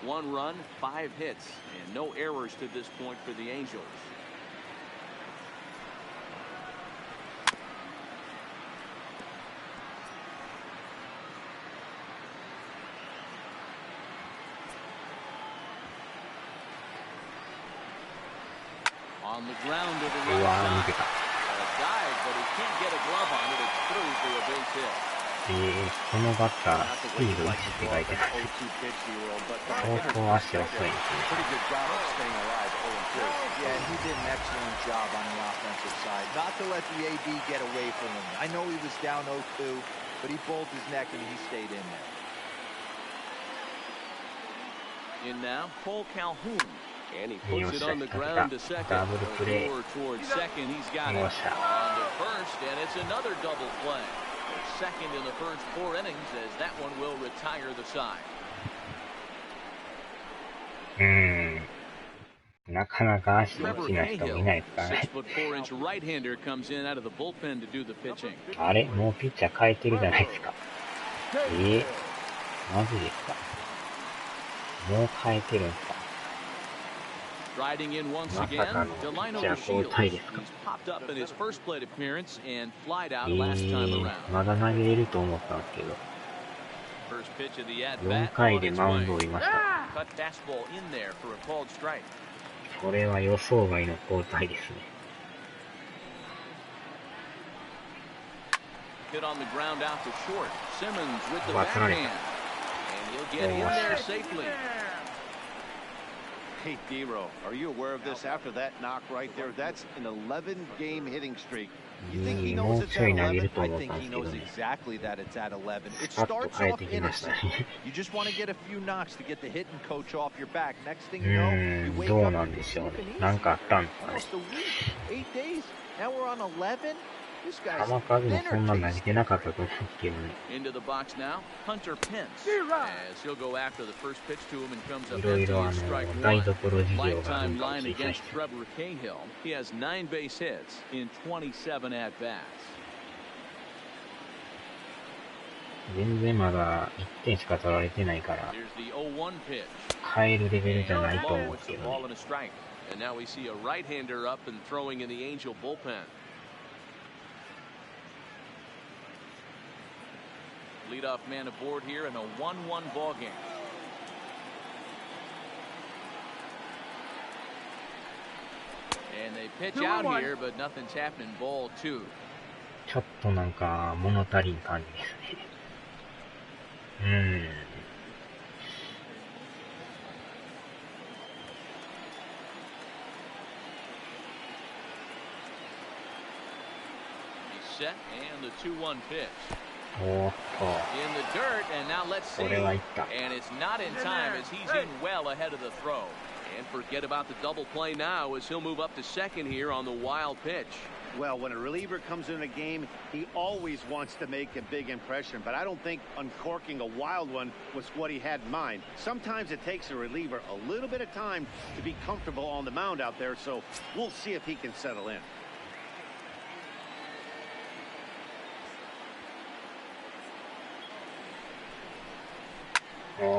1 run, 5 hits, and no errors to this point for the Angels. On the ground to the right side. A dive, but he can't get a glove on it. It's through for a base hit. このバッター、スピード1って書いてます。相当足遅いですね。Yeah, he did an excellent job on the offensive side. Not to let the AB get away from him. I know he was down 0-2, but he pulled his neck and he stayed in there. In now, Cole Calhoun. And he Yo, puts it on the second, ground to second. double play. Over towards second. He's got it. Yo, On shot. to first, and it's another double play. Second in the first 4 innings, as that one will retire the side. なかなか足のちな人もいないですからね。あれもうピッチャー変えてるじゃないですか。マジですか。もう変えてるんですか。まさかのピッチャー交代ですか。まだ投げれると思ったんですけど。4回でマウンドを降りました。これは予想外の交代ですね。釣られた。Hey, Dero, are you aware of this? After that knock right there, that's an 11-game hitting streak. You think he knows it's at 11? I think he knows exactly that it's at 11. It starts off innocent. You just want to get a few knocks to get the hitting coach off your back. Next thing you know, you wake up and it's sleeping easy. Almost a week, 8 days. Now we're on 11. This guy's Into the box now, Hunter Pence. As he'll go after the first pitch to him and comes up empty and strike one. Lifetime line against Trevor Cahill. He has 9 base hits in 27 at-bats. 全然まだ1点しか取られてないから、変えるレベルじゃないと思うんですけどね。And now we see a right-hander up and throwing in the Angel bullpen. Leadoff man aboard here in a 1-1 ball game. And they pitch out here, but nothing's happening. Ball 2. ちょっとなんか物足りん感じですね。He's set and the 2-1 pitch. In the dirt, and now let's see. And it's not in time as he's in well ahead of the throw. And forget about the double play now as he'll move up to second here on the wild pitch. Well, when a reliever comes in a game, he always wants to make a big impression, but I don't think uncorking a wild one was what he had in mind. Sometimes it takes a reliever a little bit of time to be comfortable on the mound out there, so we'll see if he can settle in.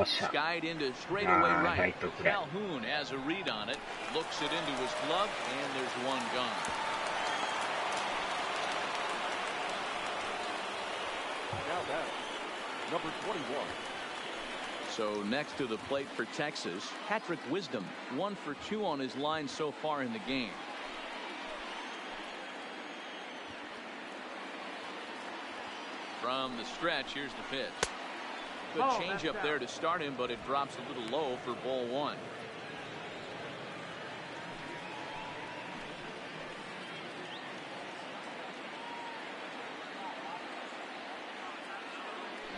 Skied into straightaway right. Calhoun has a read on it, looks it into his glove, and there's one gone. Now that number 21. So next to the plate for Texas, Patrick Wisdom, 1 for 2 on his line so far in the game. From the stretch, here's the pitch. Good change up there to start him, but it drops a little low for ball 1.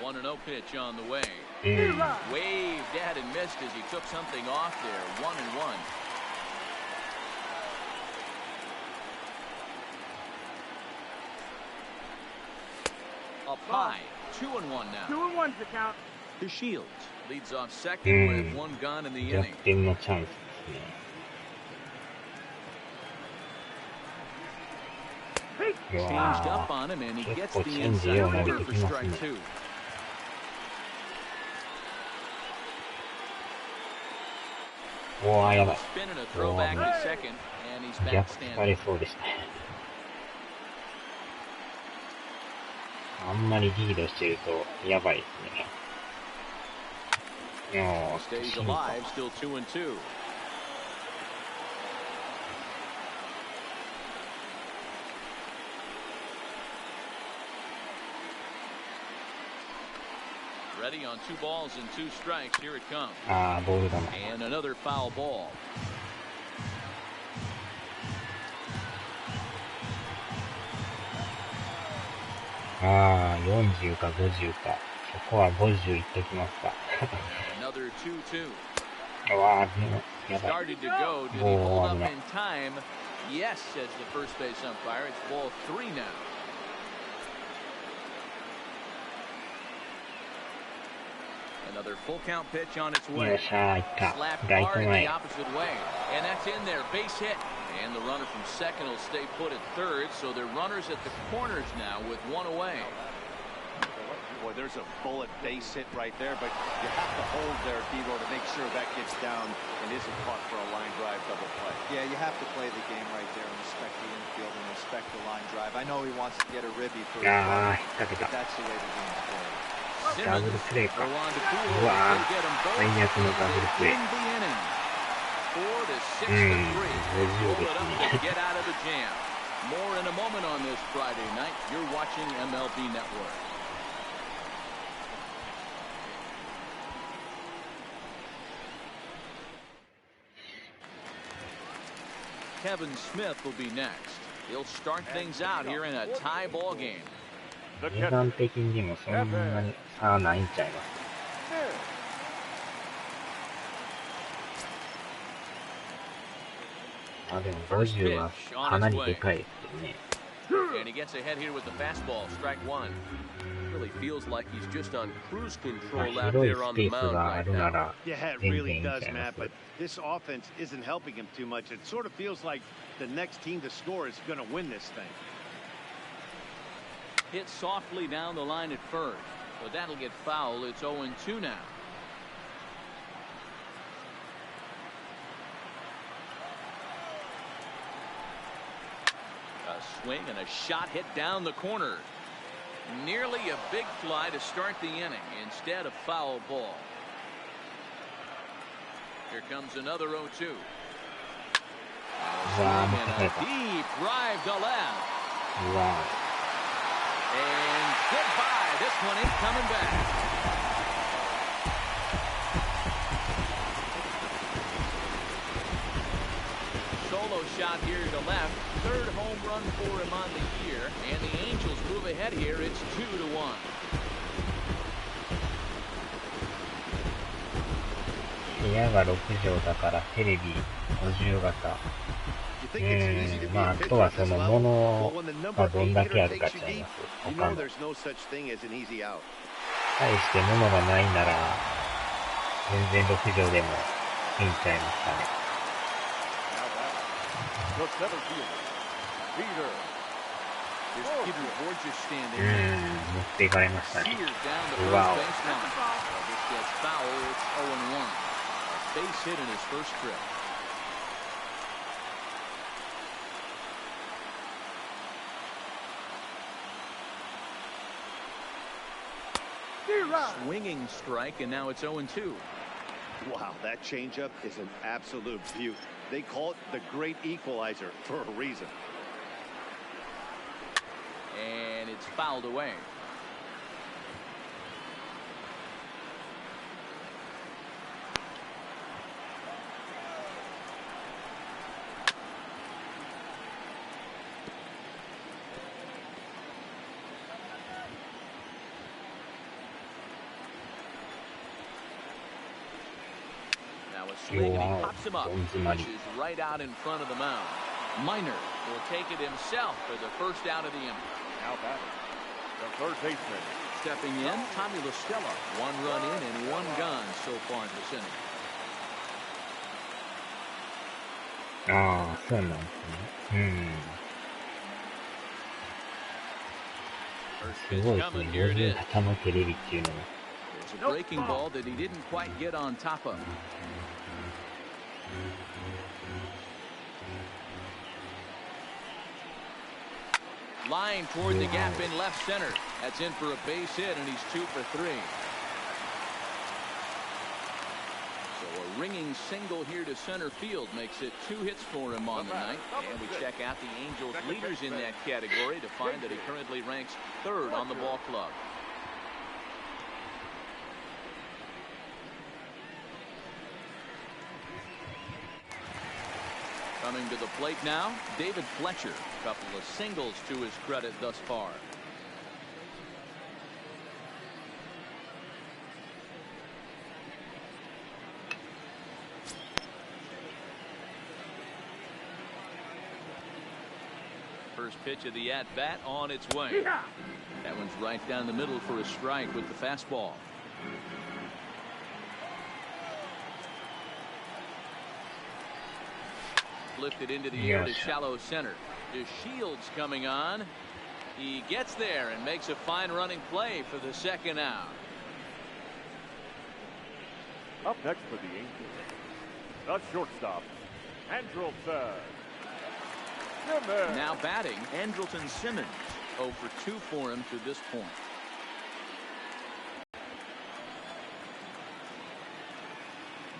One and 0 pitch on the way. Waved at and missed as he took something off there. 1-1. Up high. 2-1 now. 2-1's the count. To Shields leads off second with 1 gone in the inning. Changed up on him and he gets the inside corner for strike 2. Spinning a throwback to second, and he's back standing. あんまりリードしてるとやばいですね。Stays alive, still 2-2. Ready on 2 balls and 2 strikes. Here it comes. And another foul ball. Ah, 40か50か。そこは50いっときますか。Another 2-2. うわぁ、やばい。Started to go. Did he hold up in time? Yes, says the first base umpire. It's ball 3 now. Another full count pitch on its way. よっしゃー、いった。 Slapped ライト hard 前。 the opposite way. And that's in there. Base hit. And the runner from second will stay put at third. So they're runners at the corners now with one away. Boy, there's a bullet base hit right there, but you have to hold there, Devo, to make sure that gets down and isn't caught for a line drive double play. Yeah, you have to play the game right there and respect the infield and respect the line drive. I know he wants to get a ribby for his Ah, buddy, but that's the way the game's played. ダブルプレーか。 Go on to うわ Pujols. They get them ー、 both 最悪のダブルプレ in ー。 the inning. 4 to 6 to 3. 50 Pull it up です to ね。 get out of the jam. More in a moment on this Friday night. You're watching MLB Network. Kevin Smith will be next. He'll start things out here in a tie ball game. 値段的にもそんなに差はないんちゃいます。あ、でも50はかなりでかいですけどね。And he gets ahead here with the fastball, strike one. Really feels like he's just on cruise まあ control out 広い there ス on ペ the ース mound があ right るな now. ら Yeah, it 全 really 然いいんちゃ does, いま Matt, す。 but this offense isn't helping him too much. It sort of feels like the next team to score is going to win this thing. Hit softly down the line at first, but that'll get foul. It's 0-2 now. A swing and a shot hit down the corner. Nearly a big fly to start the inning. Instead, a foul ball. Here comes another 0-2. And a deep drive to left. うわ And goodbye. This one ain't coming back. Solo shot here to left. Third home run for him on the year. And the Angels move ahead here. It's 2-1. 部屋が6畳だからテレビ50型。まああとはそのものがどんだけあるかちゃいます。他の。対してものがないなら全然6畳でもいいんちゃいますかね。Here's Peter Borges standing. 持っていかれましたね。 Sears down the first うわ base line. This gets foul. It's 0-1. A base hit in his first trip. Swinging strike, and now it's 0-2. Wow, that changeup is an absolute beaut. They call it the great equalizer for a reason. And it's fouled away. Now a swing and he pops him up. Which is right out in front of the mound. Minor will take it himself for the first out of the inning. Now batting, the third baseman. Stepping in, Tommy La Stella. One run in and one gone so far in this inning. ああ、そうなんですね。すごいですね。50型のテレビっていうのは。There's a breaking ball that he didn't quite get on top of. Line toward the gap in left center. That's in for a base hit, and he's 2 for 3. So a ringing single here to center field makes it 2 hits for him on the night. And we check out the Angels leaders in that category to find that he currently ranks 3rd on the ball club. Coming to the plate now, David Fletcher. A couple of singles to his credit thus far. First pitch of the at-bat on its way. That one's right down the middle for a strike with the fastball. lifted into the air to shallow center. The Shields coming on. He gets there and makes a fine running play for the second out. Up next for the Angels, the shortstop, Andrelton Simmons. Now batting, Andrelton Simmons. 0 for 2 for him to this point.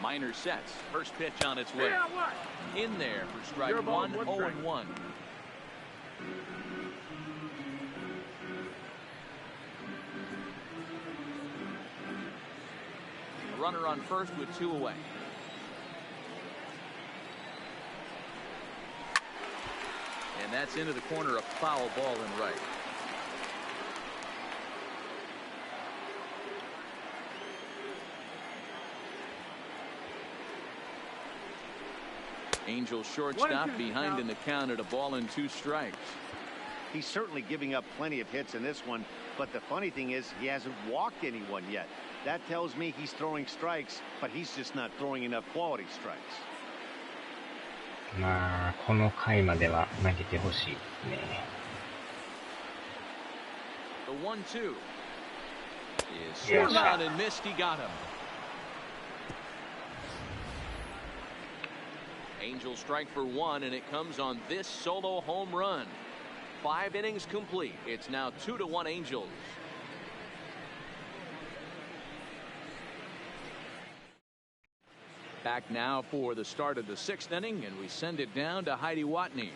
Minor sets. First pitch on its way. In there for strike one, 0-1. Runner on first with 2 away. And that's into the corner, a foul ball in right. Angels shortstop behind in the count at 1-2 strikes. He's certainly giving up plenty of hits in this one, but the funny thing is he hasn't walked anyone yet. That tells me he's throwing strikes, but he's just not throwing enough quality strikes. まあこの回までは投げてほしいですね。The 1-2 is swung on and missed. He got him. Angels strike for 1, and it comes on this solo home run. 5 innings complete. It's now 2-1 Angels. Back now for the start of the 6th inning, and we send it down to Heidi Watney.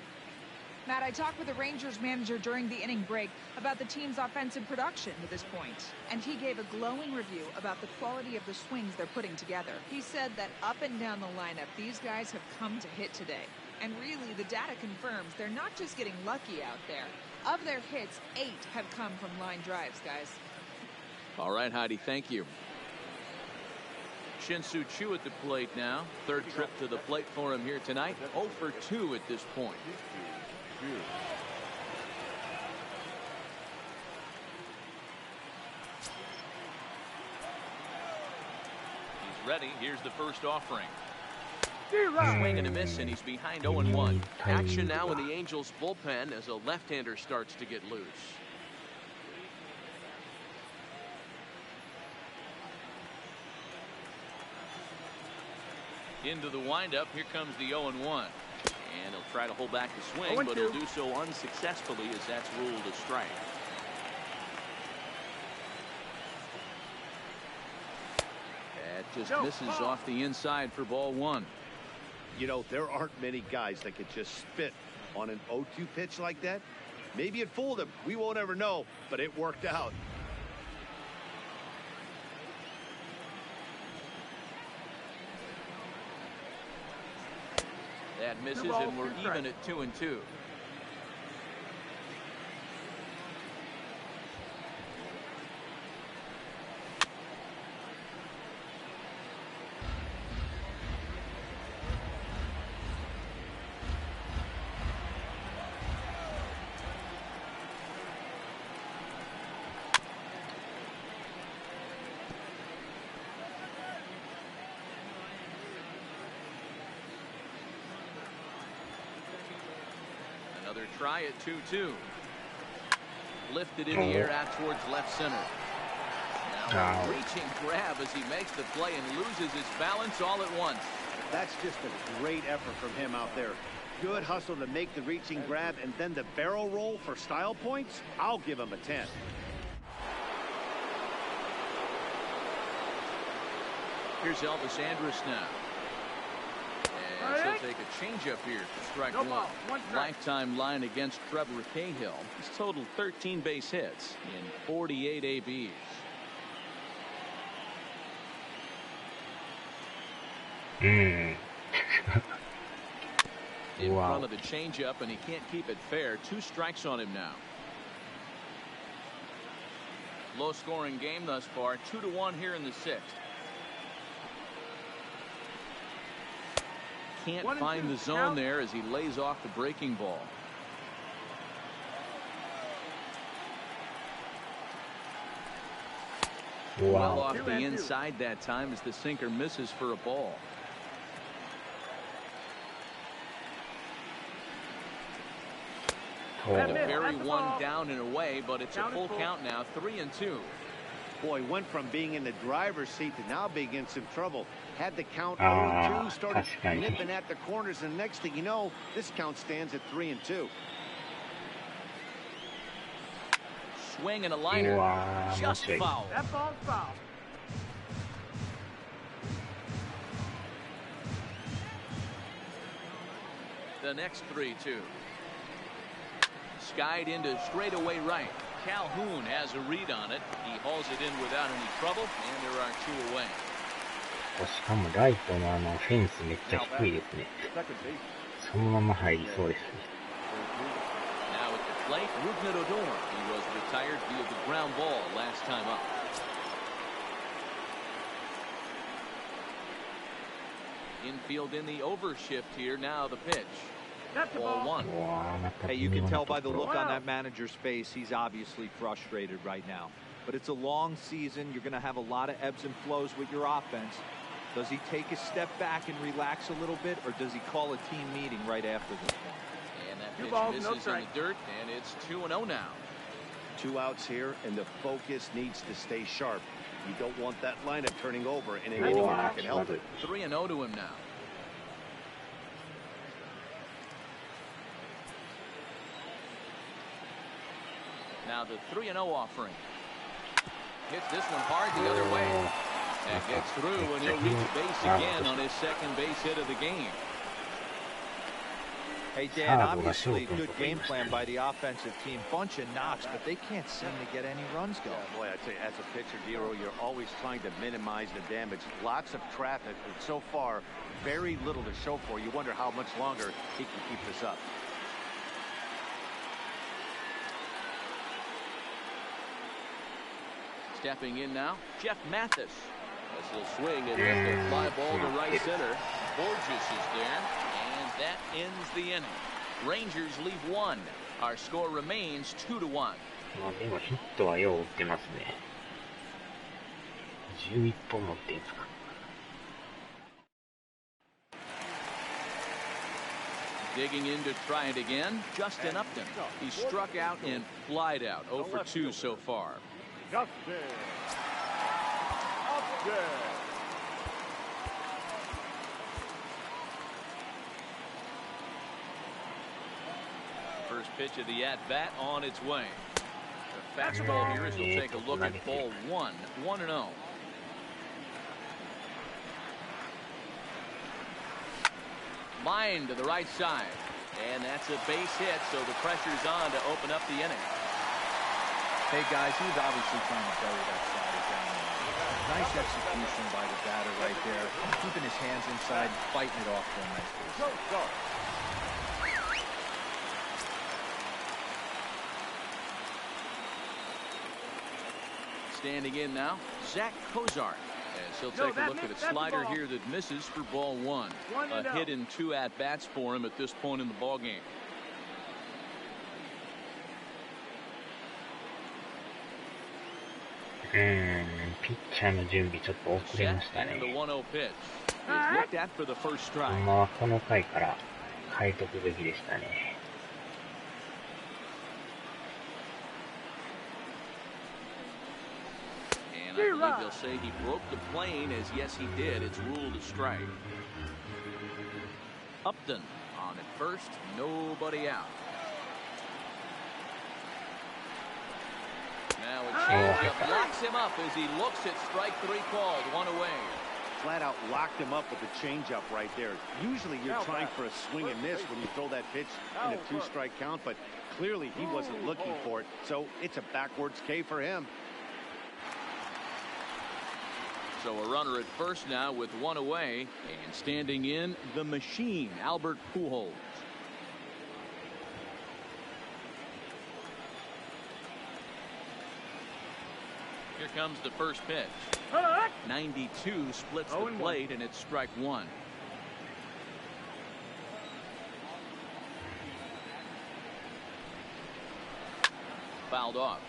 Matt, I talked with the Rangers manager during the inning break about the team's offensive production to this point, and he gave a glowing review about the quality of the swings they're putting together. He said that up and down the lineup, these guys have come to hit today. And really, the data confirms they're not just getting lucky out there. Of their hits, 8 have come from line drives, guys. All right, Heidi, thank you. Shin-Soo Choo at the plate now. 3rd trip to the plate for him here tonight. 0 for 2 at this point. He's ready. Here's the first offering. Swing and a miss, and he's behind 0-1. Action now in the Angels bullpen as a left-hander starts to get loose. Into the windup. Here comes the 0-1. And he'll try to hold back the swing, but he'll do so unsuccessfully as that's ruled a strike. That just misses off the inside for ball 1. You know, there aren't many guys that could just spit on an 0-2 pitch like that. Maybe it fooled him. We won't ever know, but it worked out. That misses, and we're even at 2-2. Another try at 2-2. Lifted in the air out towards left center. Now a reaching grab as he makes the play and loses his balance all at once. That's just a great effort from him out there. Good hustle to make the reaching grab, and then the barrel roll for style points. I'll give him a 10. Here's Elvis Andrus now. And he'll take a changeup here for strike 1. Lifetime line against Trevor Cahill. He's totaled 13 base hits in 48 ABs. In front of the changeup, and he can't keep it fair. 2 strikes on him now. Low scoring game thus far. 2-1 here in the 6th. Can't find the zone there as he lays off the breaking ball. Well off the inside that time as the sinker misses for a ball. The Perry one down and away, but it's a full count now, 3-2. Boy, went from being in the driver's seat to now being in some trouble. Had the count 0-2, started nipping at the corners, and next thing you know, this count stands at 3-2. Swing and a liner. Just foul. That ball's foul. The next 3-2. Skied into straightaway right. Calhoun has a read on it. He hauls it in without any trouble, and there are 2 away. しかもライトのフェンスめっちゃ低いですね。そのまま入りそうですね。Now at the plate, Rougned Odor. He was retired via the ground ball last time up. Infield in the overshift here. Now the pitch. Ball 1. Hey, you can tell by the look on that manager's face, he's obviously frustrated right now. But it's a long season. You're going to have a lot of ebbs and flows with your offense. Does he take a step back and relax a little bit, or does he call a team meeting right after this one? And that pitch misses in the dirt, and it's 2-0 now. 2 outs here, and the focus needs to stay sharp. You don't want that lineup turning over in an inning when you can help it. 3-0 to him now. Now the 3-0 offering. Hits this one hard the other way. That gets through, and he'll reach base again on his second base hit of the game. Hey, Dan, obviously good game plan by the offensive team. Bunch of knocks, but they can't seem to get any runs going. Yeah, boy, I tell you, as a pitcher, Dero, you're always trying to minimize the damage. Lots of traffic, but so far, very little to show for. You wonder how much longer he can keep this up. Stepping in now, Jeff Mathis. As he'll swing and lift a fly ball to right center. Borges is there, and that ends the inning. Rangers leave 1. Our score remains 2-1. でもヒットはよう打ってますね。11本持ってんすか。Digging in to try it again, Justin Upton. He struck out and flied out, 0 for 2 so far. Justin Upton. First pitch of the at-bat on its way. The fastball here as he'll take a look at ball 1, 1-0. Line to the right side. And that's a base hit, so the pressure's on to open up the inning. Hey, guys, he was obviously trying to bury that slider down there. Nice execution by the batter right there. Keeping his hands inside, fighting it off for a nice base. Standing in now, Zach Cozart. As he'll take a look at a slider here that misses for ball 1. A hit in 2 at-bats for him at this point in the ballgame. Pitcher の準備ちょっと遅れましたね。今はこの回から変えとくべきでしたね。And I believe they'll say he broke the plane, as yes he did. It's ruled a strike. Upton on at first, nobody out. Now a changeup locks him up as he looks at strike 3 called, 1 away. Flat out locked him up with the changeup right there. Usually you're trying for a swing and miss when you throw that pitch in a 2-strike count, but clearly he wasn't looking for it, so it's a backwards K for him. So a runner at first now with 1 away, and standing in the machine, Albert Pujols. Here comes the first pitch. 92 splits the plate, and it's strike 1. Fouled off.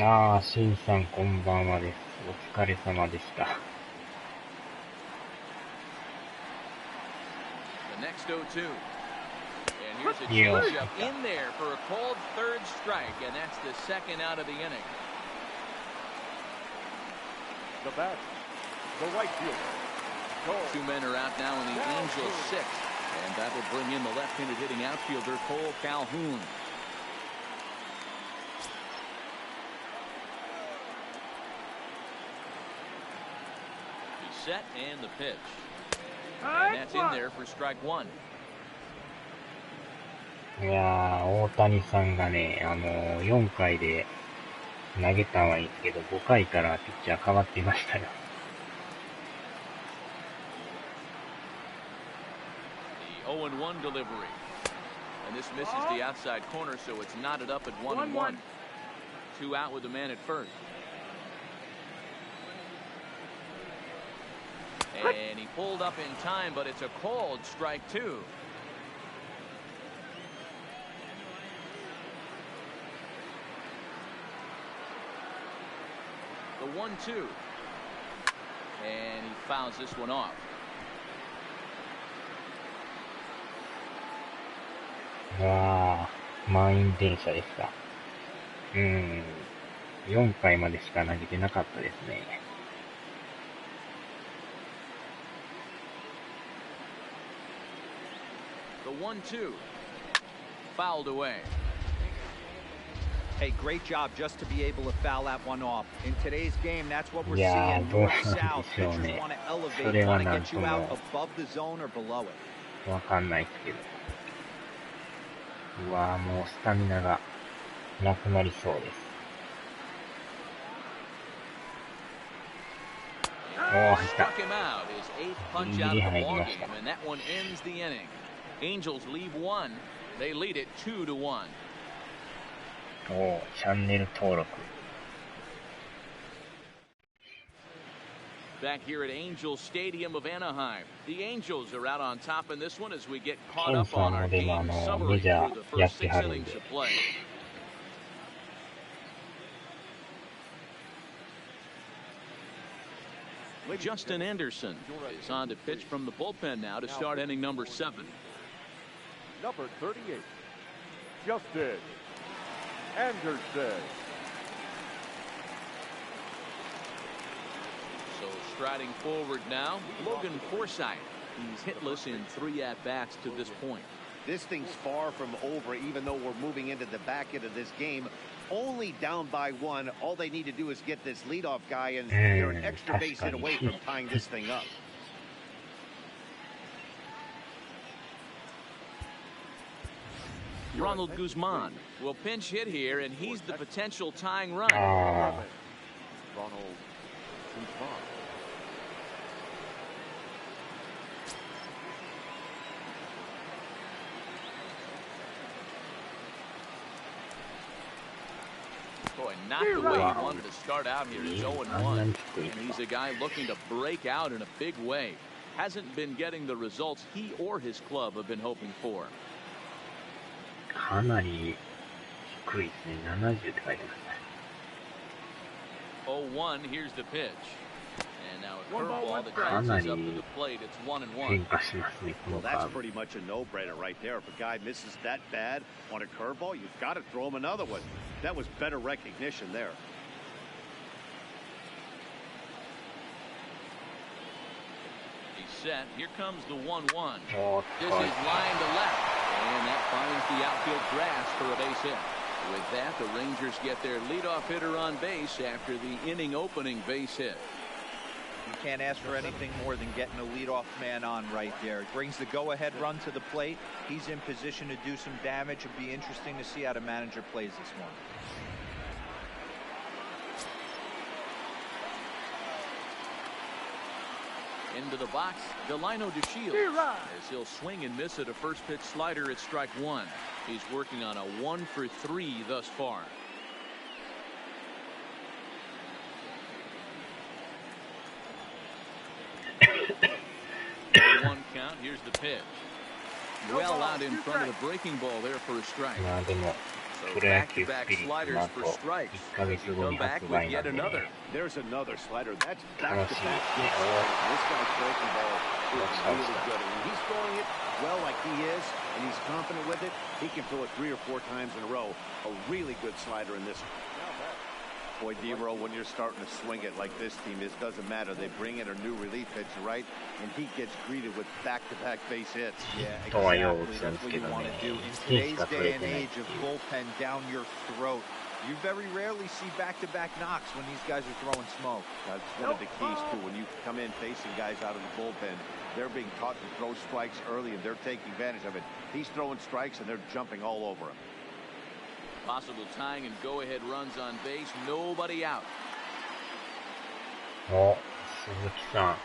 ああ、しんさんこんばんはです。お疲れ様でした。The next 0-2. And here's a changeup in there for a called third strike, and that's the second out of the inning. The bat, the right fielder. Two men are out now in the Angels' sixth, and that will bring in the left-handed hitting outfielder Cole Calhoun. He's set and the pitch, and that's in there for strike one. いやー、大谷さんがね、4回で投げたのはいいんですけど、5回からピッチャー変わっていましたよ。The 0-1 delivery. And this misses the outside corner, so it's knotted up at 1-1. Two out with the man at first. And he pulled up in time, but it's a called strike two. The 1-2. And he fouls this one off. わー、満員電車でした。4回までしか投げてなかったですね。The 1-2. Fouled away. Hey, great job just to be able to foul that one off. In today's game, that's what we're seeing. North-south, pitchers want to elevate, want to get you out above the zone or below it. わかんないですけど。うわー、もうスタミナがなくなりそうです。おー、入った。ギリギリ入りました。Angels leave one. They lead it 2-1. おー、チャンネル登録。Back here at Angels Stadium of Anaheim, the Angels are out on top in this one as we get caught up on our game summary through the first 6 innings of play. Justin Anderson is on to pitch from the bullpen now to start inning number 7. Number 38, Justin Anderson. So striding forward now, Logan Forsythe. He's hitless in 3 at-bats to this point. This thing's far from over, even though we're moving into the back end of this game. Only down by 1. All they need to do is get this leadoff guy, and they're an extra base hit away from tying this thing up. Ronald Guzman will pinch hit here, and he's the potential tying run. Ronald Guzman. Boy, not the way he wanted to start out here. It's 0-1, and he's a guy looking to break out in a big way. Hasn't been getting the results he or his club have been hoping for. かなり低いですね。70って書いてますね。0-1, here's the pitch. And now a curveball that bounces up to the plate. It's 1-1. 変化しますね、この Well, カー that's ブ。 pretty much a no-brainer right there. If a guy misses that bad on a curveball, you've got to throw him another one. That was better recognition there. He's set. Here comes the 1-1. Oh, This is line to left, and that finds the outfield grass for a base hit. With that, the Rangers get their leadoff hitter on base after the inning-opening base hit. You can't ask for anything more than getting a leadoff man on right there. It brings the go-ahead run to the plate. He's in position to do some damage. It'll be interesting to see how the manager plays this one. Into the box, Delino DeShields, as he'll swing and miss at a first pitch slider at strike 1. He's working on a 1-for-3 thus far. 1 count. Here's the pitch. Well out in front of the breaking ball there for a strike. まあでもプロ野球スピリッツの後、1ヶ月後に発売なんでね、 There's another slider. That's 楽 back し to みで back すね。 big swings. This guy's breaking ball is really good. And when he's throwing it well like he is, and he's confident with it, he can throw it 3 or 4 times in a row. A really good slider in this. Boy, D-Row, when you're starting to swing it like this team is, doesn't matter. They bring in a new relief pitcher, right? And he gets greeted with back-to-back base hits. Yeah, とはよう exactly. 打つんで That's す what け you ど want ね、 to do. In 1点し today's か取 day れ and てないっ age て of いう。 bullpen down your throat, you very rarely see back-to-back knocks when these guys are throwing smoke. That's one of the keys, too. When you come in facing guys out of the bullpen, they're being taught to throw strikes early, and they're taking advantage of it. He's throwing strikes, and they're jumping all over him. Possible tying and go-ahead runs on base. Nobody out. お、鈴木さん、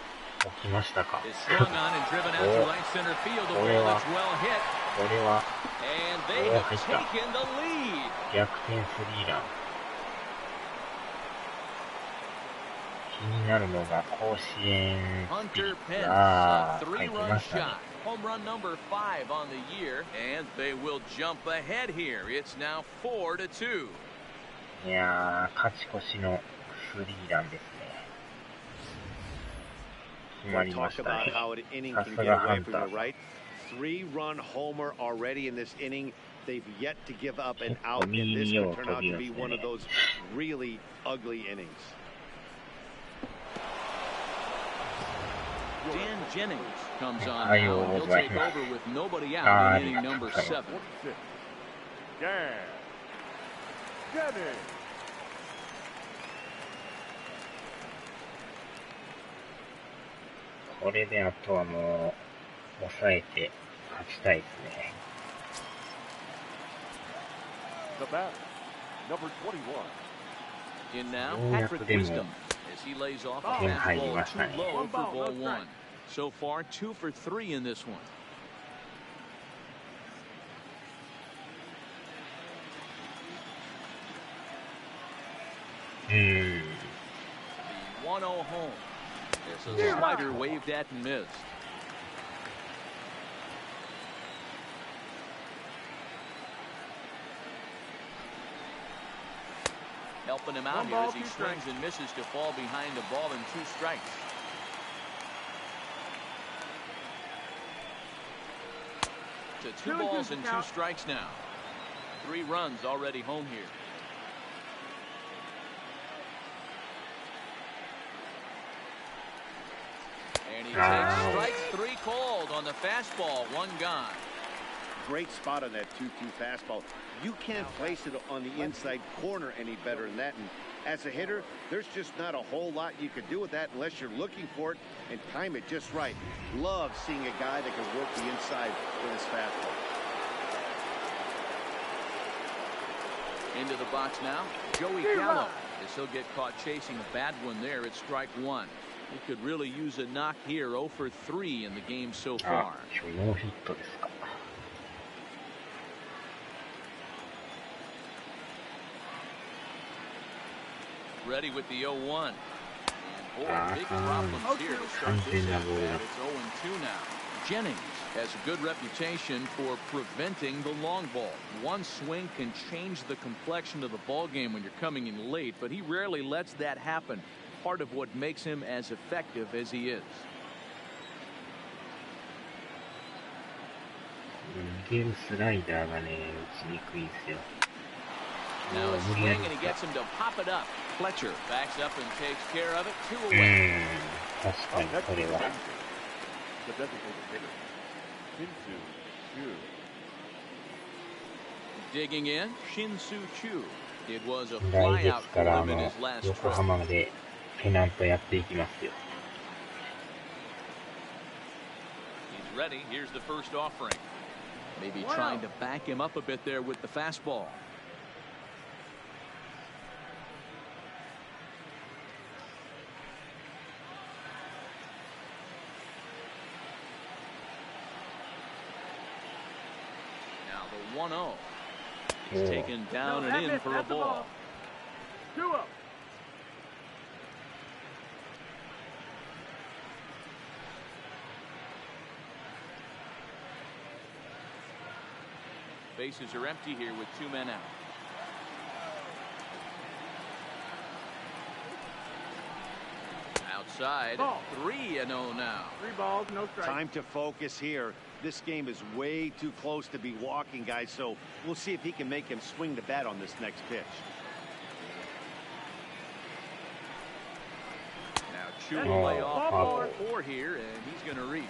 起きましたか。 Is swung on and driven out to right center field. The ball that's well hit. これは And they have taken the lead. 逆転スリーラン。気になるのが甲子園スピリ Hunter ッツ。 Pence, あ a あ、書いて 3-run ましたね。 shot. Home run number 5 on the year, and they will jump ahead here. It's now 4-2. いやー、勝ち越しのスリーランですね。決まりま Talk した about ね。 how an inning さ can す get がハ away ン from タ you, ー。 right? 3-run homer already in this inning. They've yet to give up an 結構 out, and 右 this によ could う turn 飛 out び to ます be one ね。 of those really ugly innings. Dan Jennings comes on おは now, よう and ご he'll ざい take ます。 over with nobody あ out あ、あ in り inning がとう number ございます。 7. これであとはもう抑えて勝ちたいですね。 The bat, number 21. In now, ようや Patrick くでも Wisdom as he lays off a 点入り fastball ました too ね。 low for ball 1. So far, 2 for 3 in this one. うーん。 The 1-0 home. There's a slider waved at and missed. Helping him out here as he swings and misses to fall behind the ball and 2 strikes. To 2 balls and 2 strikes now. 3 runs already home here. And he takes strike 3 called on the fastball. 1 gone. Great spot on that 2-2 fastball. You can't place it on the inside corner any better than that. And as a hitter, there's just not a whole lot you could do with that unless you're looking for it and time it just right. Love seeing a guy that can work the inside with his fastball. Into the box now, Joey Gallo. As he'll get caught chasing a bad one there at strike 1. He could really use a knock here. 0 for 3 in the game so あ、 far. 今日ノーヒットですか。 Ready with the 0-1. And boy, big あ problems here to start 完 this 全な at ボールだ。 bat. It's 0-2 now. Jennings has a good reputation for preventing the long ball. One swing can change the complexion of the ball game when you're coming in late, but he rarely lets that happen. Part of what makes him as effective as he is. 逃げるスライダーがね、打ちにくいんですよ。 Now a 無理や swing り and で he す gets him to pop it up. Fletcher backs up and takes care of it. 2 か。away. 確かにこれは。 The designated hitter, Shin-Soo Choo. Digging in, Shin-Soo Choo. It was a 来 flyout 月 for から him in his last 横 trip. 浜でペナントやっていきますよ。 He's ready. Here's the first offering. Maybe trying to back him up a bit there with the fastball. Now the 1-0. He's taken down and in for a ball. 2-0. Bases are empty here with 2 men out. outside. 3-0 now. 3 balls, no strikes. Time to focus here. This game is way too close to be walking, guys, so we'll see if he can make him swing the bat on this next pitch. Now chewing away off 4 here, and he's going to reach.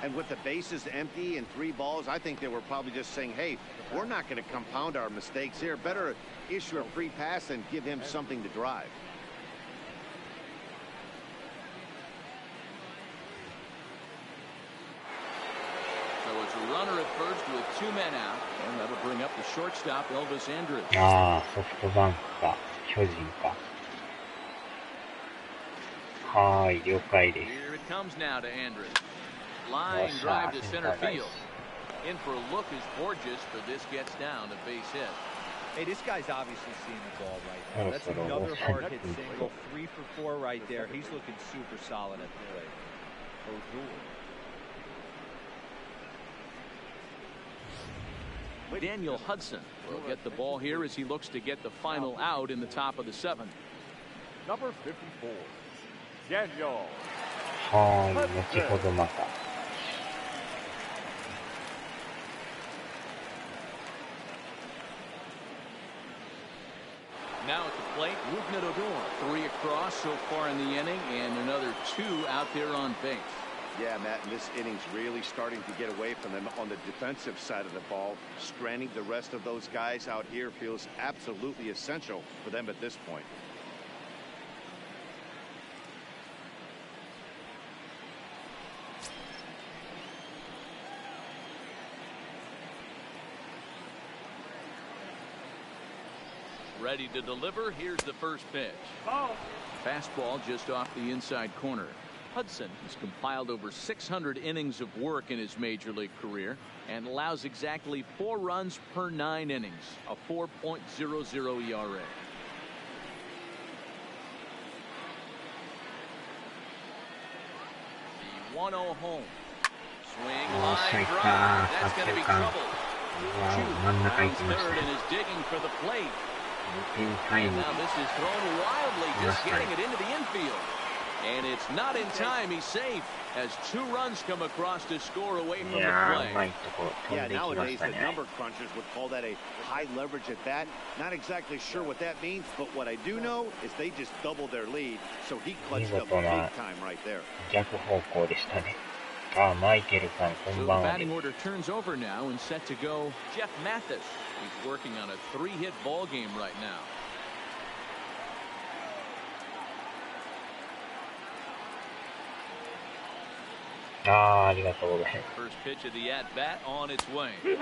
And with the bases empty and 3 balls, I think they were probably just saying, hey, we're not going to compound our mistakes here. Better issue a free pass and give him something to drive. So it's a runner at first with 2 men out, and that'll bring up the shortstop, Elvis Andrus. ああ、ソフトバンクか、巨人か。はーい、了解です。 Here it comes now to Andrus. Line drive to center field. In for a look is Borges, but this gets down a base hit. Hey, this guy's obviously seeing the ball right now. That's another hard hit single. 3 for 4 right there. He's looking super solid at the plate. Daniel Hudson will get the ball here as he looks to get the final out in the top of the 7th. Number 54, Daniel. はーい、後ほどまた。Now at the plate, Rougned Odor. 3 across so far in the inning, and another 2 out there on base. Yeah, Matt, and this inning's really starting to get away from them on the defensive side of the ball. Stranding the rest of those guys out here feels absolutely essential for them at this point. Ready to deliver. Here's the first pitch. Fastball just off the inside corner. Hudson has compiled over 600 innings of work in his major league career and allows exactly 4 runs per 9 innings, a 4.00 ERA. The 1-0 home. Swing, line drive. That's going to be trouble. Rounds third and is digging for the plate. And now this is thrown wildly, just getting it into the infield. And it's not in time. He's safe as 2 runs come across to score away from the play. Yeah, nowadays the number crunchers would call that a high leverage at bat. Not exactly sure what that means, but what I do know is they just doubled their lead. So he clutched up big time right there. 逆方向でしたね。あ、マイケルさん、こ So ん the ばんは。 batting order turns over now and set to go Jeff Mathis. He's working on a 3-hit ball game right now. Ah, ありがとうございます。 First pitch of the at-bat on its way. And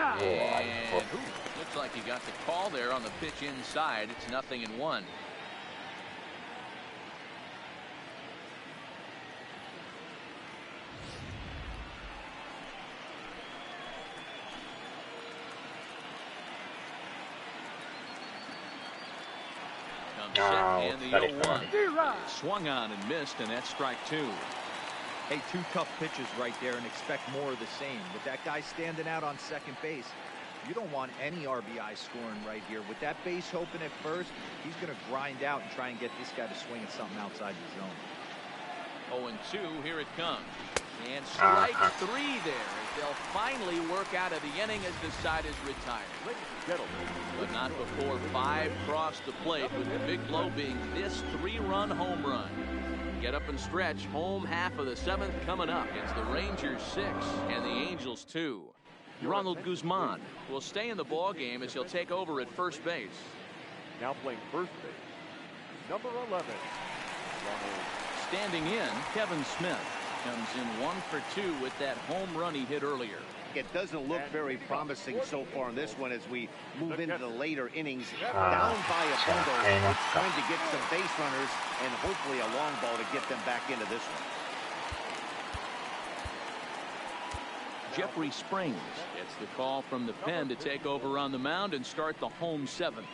looks like he got the call there on the pitch inside. It's 0-1. And the 0-1 swung on and missed, and that's strike 2. Hey, 2 tough pitches right there, and expect more of the same. With that guy standing out on second base, you don't want any RBI scoring right here. With that base open at first, he's going to grind out and try and get this guy to swing at something outside the zone. 0-2, here it comes. And strike 3 there as they'll finally work out of the inning as the side is retired. But not before 5 cross the plate, with the big blow being this 3-run home run. Get up and stretch. Home half of the 7th coming up. It's the Rangers 6 and the Angels 2. Ronald Guzman will stay in the ball game as he'll take over at first base. Now playing first base, number 11. Standing in, Kevin Smith comes in 1 for 2 with that home run he hit earlier. It doesn't look very promising so far in this one as we move into the later innings. Down by a bundle, it's trying to get some base runners and hopefully a long ball to get them back into this one. Jeffrey Springs gets the call from the pen to take over on the mound and start the home 7th.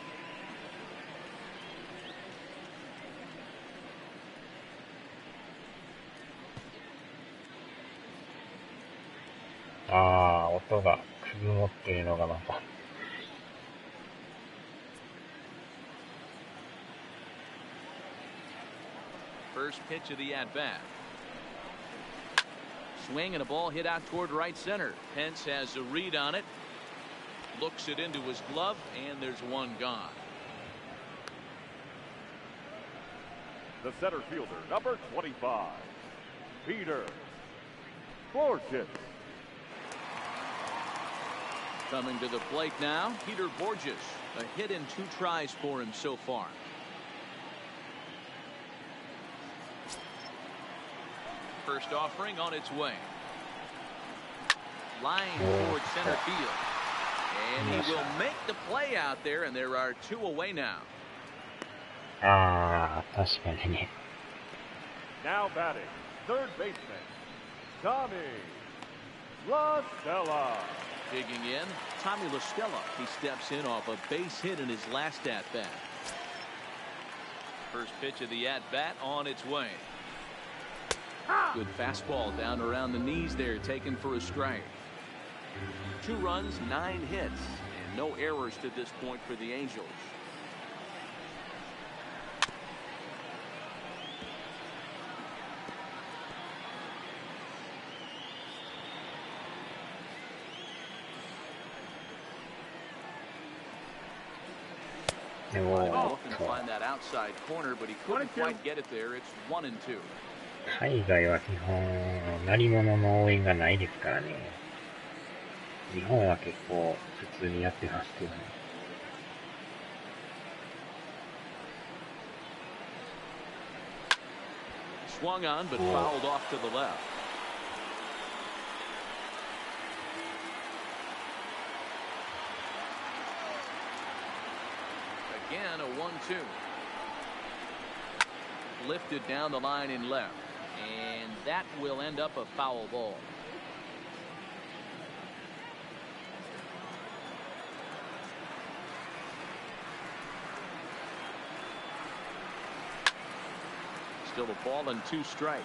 Ah, 音がくぐもってるのがまた。First First pitch of the at-bat. Swing and a ball hit out toward right center. Pence has a read on it. Looks it into his glove, and there's one gone. The center fielder, number 25, Peter Borges. Coming to the plate now, Peter Borges. A hit in 2 tries for him so far. First offering on its way. Line toward center field. And he will make the play out there, and there are 2 away now.確かにね。Now batting, third baseman, Tommy La Stella. Digging in, Tommy La Stella. He steps in off a base hit in his last at-bat. First pitch of the at-bat on its way. Good fastball down around the knees there, taken for a strike. 2 runs, 9 hits, and no errors to this point for the Angels. Looking to find that outside corner, but he couldn't quite get it there. It's 1-2. 海外は基本、鳴り物の応援がないですからね。日本は結構普通にやってますけどね。Swung on, but fouled off to the left. Again, a 1-2. Lifted down the line in left, and that will end up a foul ball. Still a ball and 2 strikes.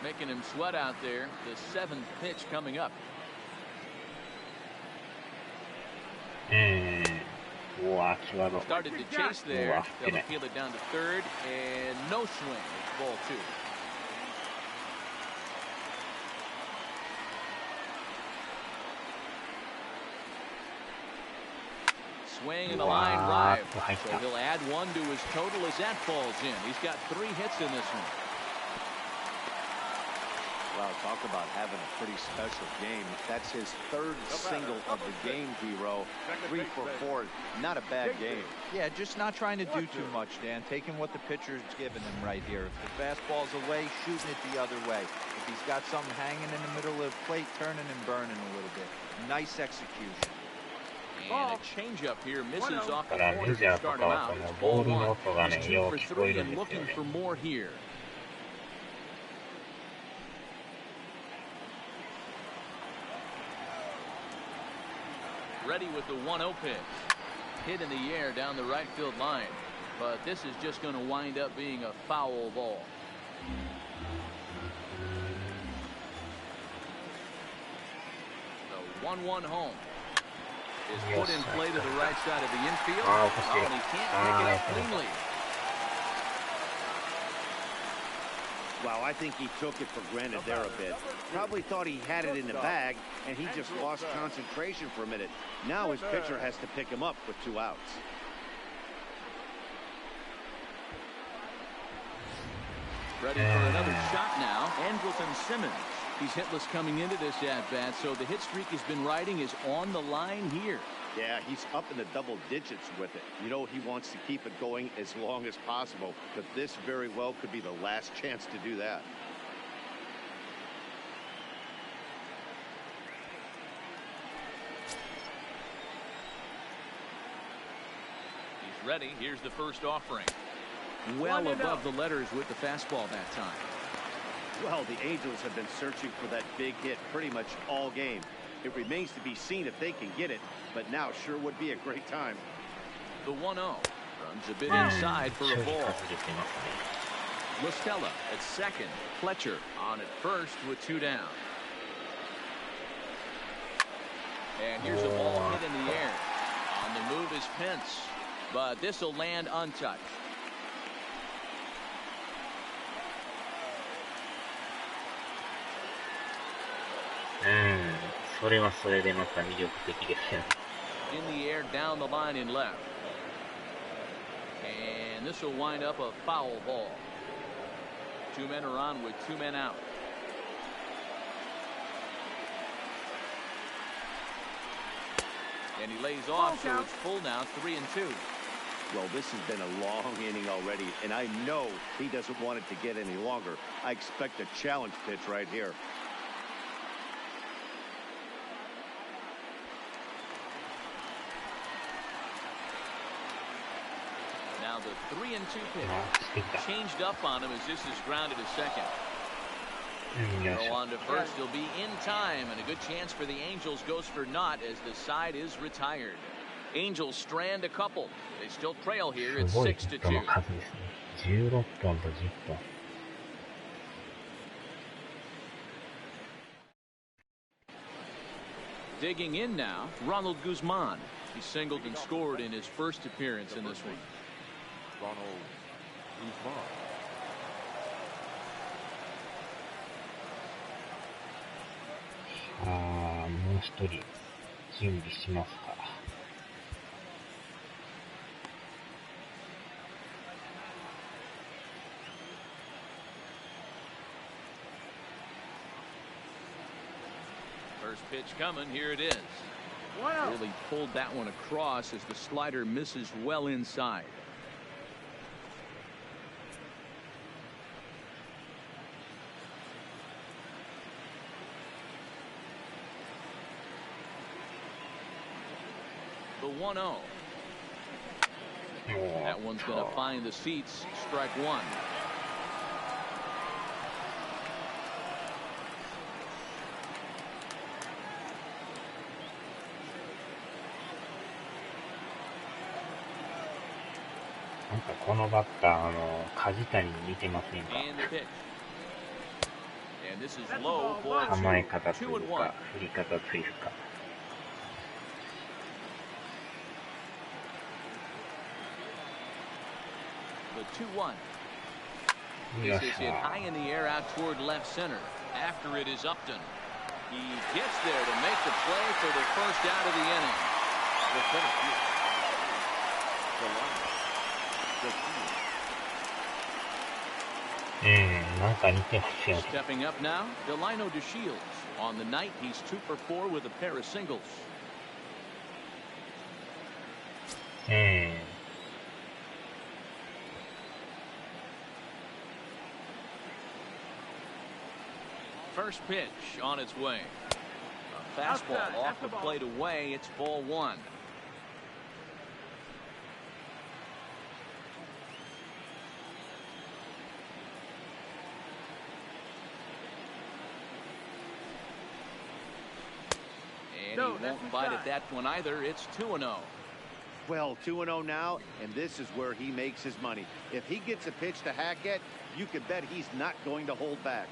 Making him sweat out there. The 7th pitch coming up. Started to chase there. They'll appeal it down to third, and no swing. It's ball 2. Swing and a line drive. So he'll add 1 to his total as that falls in. He's got 3 hits in this one. Well, talk about having a pretty special game. That's his 3rd single of the game, Hero. 3 for 4. Not a bad game. Yeah, just not trying to do too much, Dan. Taking what the pitcher's giving him right here. If the fastball's away, shooting it the other way. If he's got something hanging in the middle of the plate, turning and burning a little bit. Nice execution. And a changeup here misses off the corner to start him out. It's ball 1. He's 2 for 3 and looking for more here. Ready with the 1-0 pitch. Hit in the air down the right field line. But this is just going to wind up being a foul ball. The 1-1 home is put in play to the right side of the infield. And he can't pick it cleanly. Wow, I think he took it for granted there a bit. Probably thought he had it in the bag, and he just lost concentration for a minute. Now his pitcher has to pick him up with 2 outs. Ready for another shot now. Andrelton Simmons. He's hitless coming into this at-bat, so the hit streak he's been riding is on the line here. Yeah, he's up in the double digits with it. You know, he wants to keep it going as long as possible, but this very well could be the last chance to do that. He's ready. Here's the first offering. Well above the letters with the fastball that time. Well, the Angels have been searching for that big hit pretty much all game. It remains to be seen if they can get it, but now sure would be a great time. The 1-0 runs a bit inside for a ball. La Stella at second. Fletcher on at first with 2 down. And here's a ball hit in the air. On the move is Pence. but this will land untouched. それはそれでまた魅力的ですよね。In the air down the line and left. And this will wind up a foul ball. 2 men are on with 2 men out. And he lays off, so it's full now, 3-2. Well, this has been a long inning already, and I know he doesn't want it to get any longer. I expect a challenge pitch right here. Now the 3-2 pitch. Changed up on him as this is grounded to second. Throw on to first. He'll be in time, and a good chance for the Angels goes for naught as the side is retired. Angels strand a couple. They still trail here. It's 6-2. 16本と10本。Digging in now, Ronald Guzman. He singled and scored in his first appearance in this one. Ronald Guzman. もう一人準備しますか。First pitch coming. Here it is. Really pulled that one across as the slider misses well inside. The 1-0. That one's going to find the seats. Strike one. And このバッター梶谷に似てませんか。構え方というか振り方というか。The 2-1. This is hit high in the air out toward left center. After it is Upton. He gets there to make the play for the first out of the inning. Stepping up now, Delino DeShields. On the night, he's 2 for 4 with a pair of singles. First pitch on its way. A fastball off the plate away. It's ball one. And he won't bite at that one either. It's 2-0. Well, 2-0 now, and this is where he makes his money. If he gets a pitch to hack at, you can bet he's not going to hold back.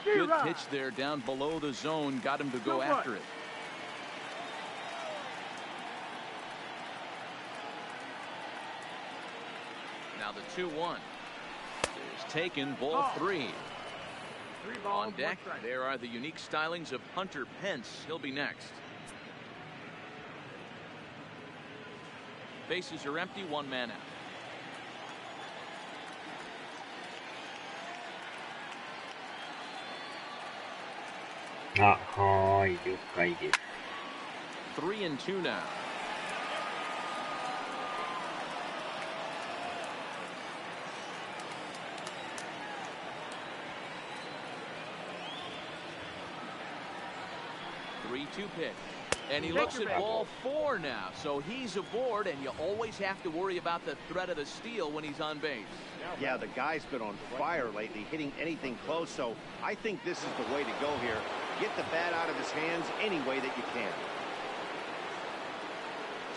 Good pitch there down below the zone. Got him to go after it. Now the 2-1 is taken. Ball three. On deck, there are the unique stylings of Hunter Pence. He'll be next. Bases are empty. 1 man out. Hi, 了解です。3-2 now. Three-two pitch. And he looks at ball four now. So he's aboard, and you always have to worry about the threat of the steal when he's on base. Yeah, the guy's been on fire lately, hitting anything close. So I think this is the way to go here. Get the bat out of his hands any way that you can.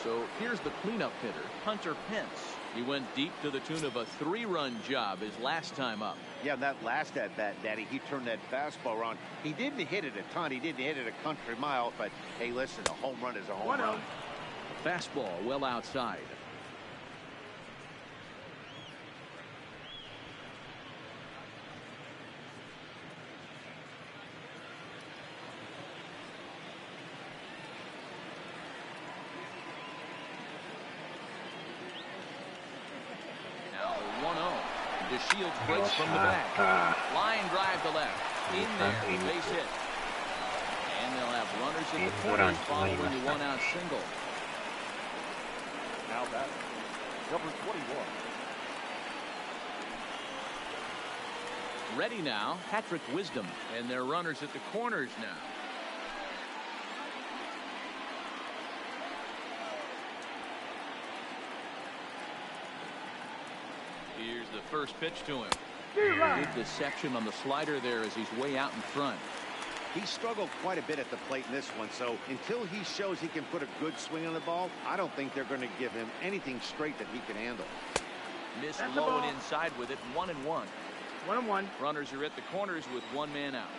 So here's the cleanup hitter, Hunter Pence. He went deep to the tune of a 3-run job his last time up. Yeah, that last at-bat, Daddy, he turned that fastball around. He didn't hit it a ton. He didn't hit it a country mile. But, hey, listen, a home run is a home run. Fastball well outside. Shields breaks from the back. Line drive to left. In there, base hit. And they'll have runners in the corners following the one-out single. Now that number 21. Ready now, Patrick Wisdom. And their runners at the corners now. Here's the first pitch to him. Good deception on the slider there as he's way out in front. He struggled quite a bit at the plate in this one, so until he shows he can put a good swing on the ball, I don't think they're going to give him anything straight that he can handle. Missed low and inside with it, 1-1. 1-1. Runners are at the corners with one man out.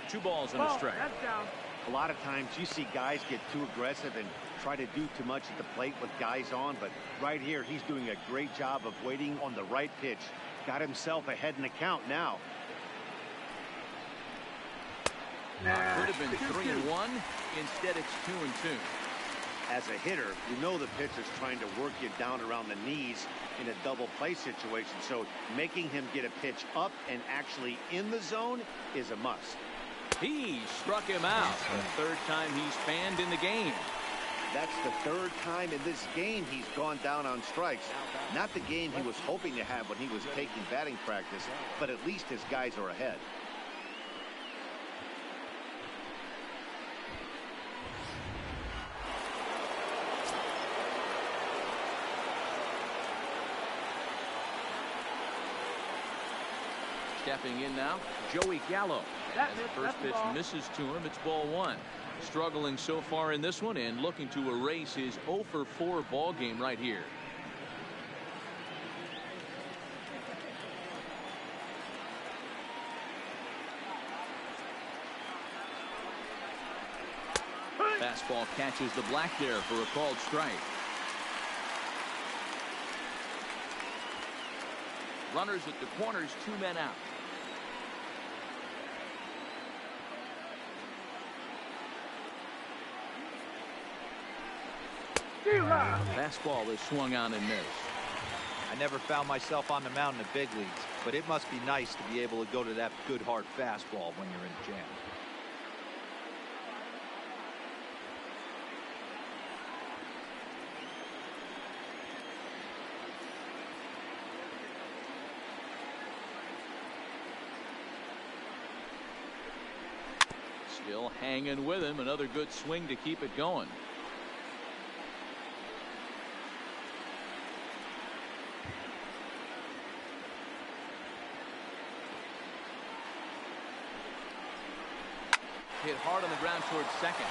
Two balls and a strike. That's down. A lot of times you see guys get too aggressive and try to do too much at the plate with guys on, but right here he's doing a great job of waiting on the right pitch. Got himself ahead in the count now. Could have been 3-1. Instead it's 2-2. As a hitter, you know the pitcher's trying to work you down around the knees in a double play situation, so making him get a pitch up and actually in the zone is a must. He struck him out. The third time he's fanned in the game. That's the third time in this game he's gone down on strikes. Not the game he was hoping to have when he was taking batting practice, but at least his guys are ahead. Stepping in now, Joey Gallo. As the first pitch misses to him, it's ball one. Struggling so far in this one and looking to erase his 0-for-4 ball game right here. Fastball catches the black there for a called strike. Runners at the corners, 2 men out. Fastball is swung on and missed. I never found myself on the mound in the big leagues, but it must be nice to be able to go to that good hard fastball when you're in a jam. Still hanging with him. Another good swing to keep it going. Hit hard on the ground towards second.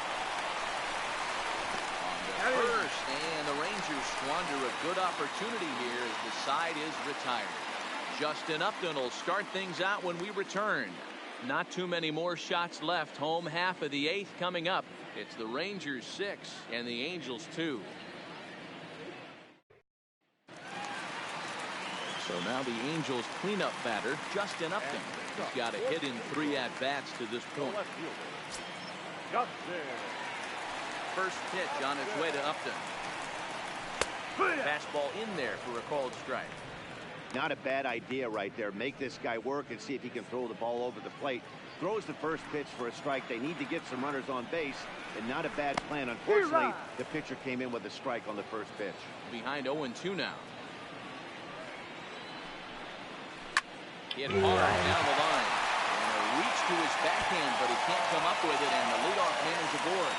On the first, and the Rangers squander a good opportunity here as the side is retired. Justin Upton will start things out when we return. Not too many more shots left. Home half of the 8th coming up. It's the Rangers 6 and the Angels 2. So now the Angels cleanup batter, Justin Upton. He's got a hit in 3 at-bats to this point. First pitch on its way to Upton. Fastball in there for a called strike. Not a bad idea right there. Make this guy work and see if he can throw the ball over the plate. Throws the first pitch for a strike. They need to get some runners on base, and not a bad plan. Unfortunately, the pitcher came in with a strike on the first pitch. Behind 0-2 now. Hit hard down the line. And a reach to his backhand, but he can't come up with it, and the leadoff man is aboard.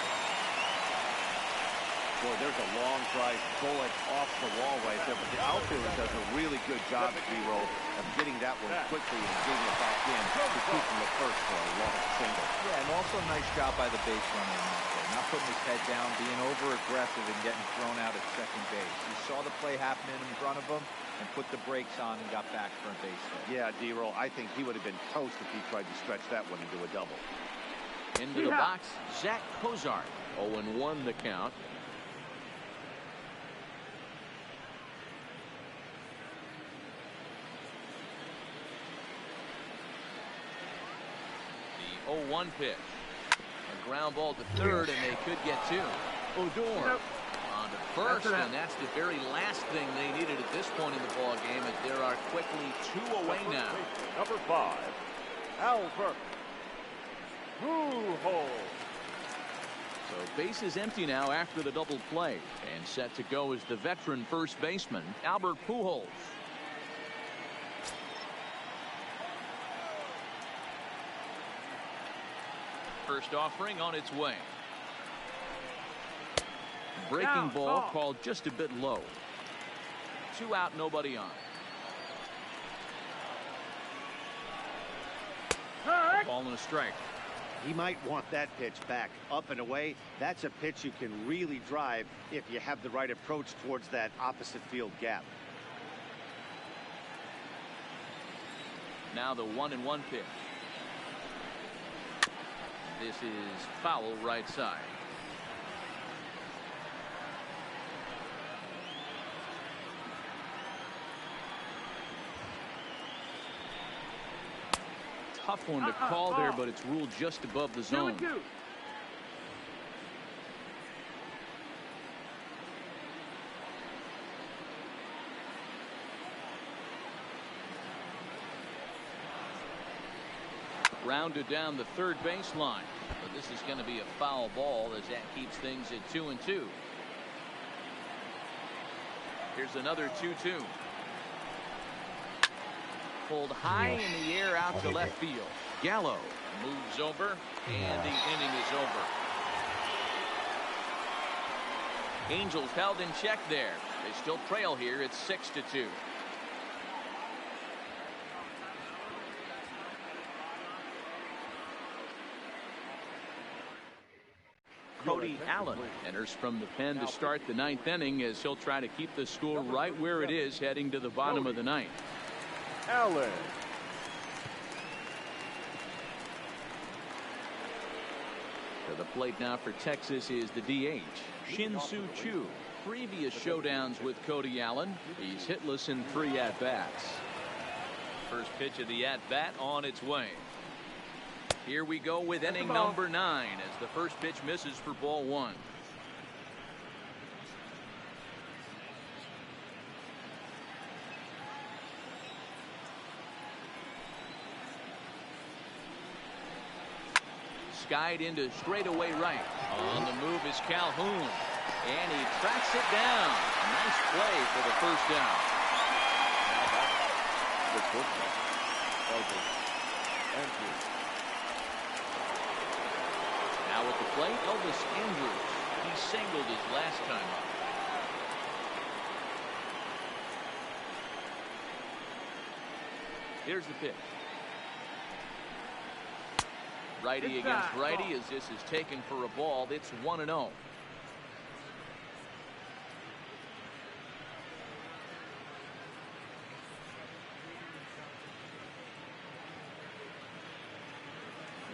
Boy, there's a long drive bullet off the wall right there, but the outfielder does a really good job at D-Roll of getting that one quickly and getting it back in to keep from the first for a long single. Yeah, and also a nice job by the base runner in that play. Not putting his head down, being over-aggressive and getting thrown out at second base. He saw the play happening in front of him and put the brakes on and got back for a base hit. Yeah, D-Roll, I think he would have been toast if he tried to stretch that one into a double. Into the box, Zach Cozart. 0-1 the count. The 0-1 pitch. A ground ball to third, and they could get two. Odor on to first, and that's the very last thing they needed at this point in the ball game, as there are quickly two away now. Number 5, Albert Pujols. So base is empty now after the double play, and set to go is the veteran first baseman, Albert Pujols. First offering on its way. Breaking ball called just a bit low. 2 out, nobody on. Ball and a strike. He might want that pitch back. Up and away, that's a pitch you can really drive if you have the right approach towards that opposite field gap. Now the 1-1 pitch. This is foul right side. Tough one to call there, but it's ruled just above the zone. Rounded down the third baseline, but this is going to be a foul ball as that keeps things at 2-2. Here's another 2-2. Pulled high in the air out to left field. Gallo moves over, and the inning is over. Angels held in check there. They still trail here. It's 6-2. Cody Allen enters from the pen to start the 9th inning, as he'll try to keep the score right where it is heading to the bottom of the 9th. Allen. To the plate now for Texas is the DH, Shin-Soo Choo. Previous showdowns with Cody Allen, he's hitless in 3 at-bats. First pitch of the at-bat on its way. Here we go with inning number 9 as the first pitch misses for ball 1. Skied into straightaway right. On the move is Calhoun, and he tracks it down. Nice play for the first down. Now at the plate, Elvis Andrews. He singled his last time up. Here's the pitch. Righty against righty as this is taken for a ball. It's 1-0.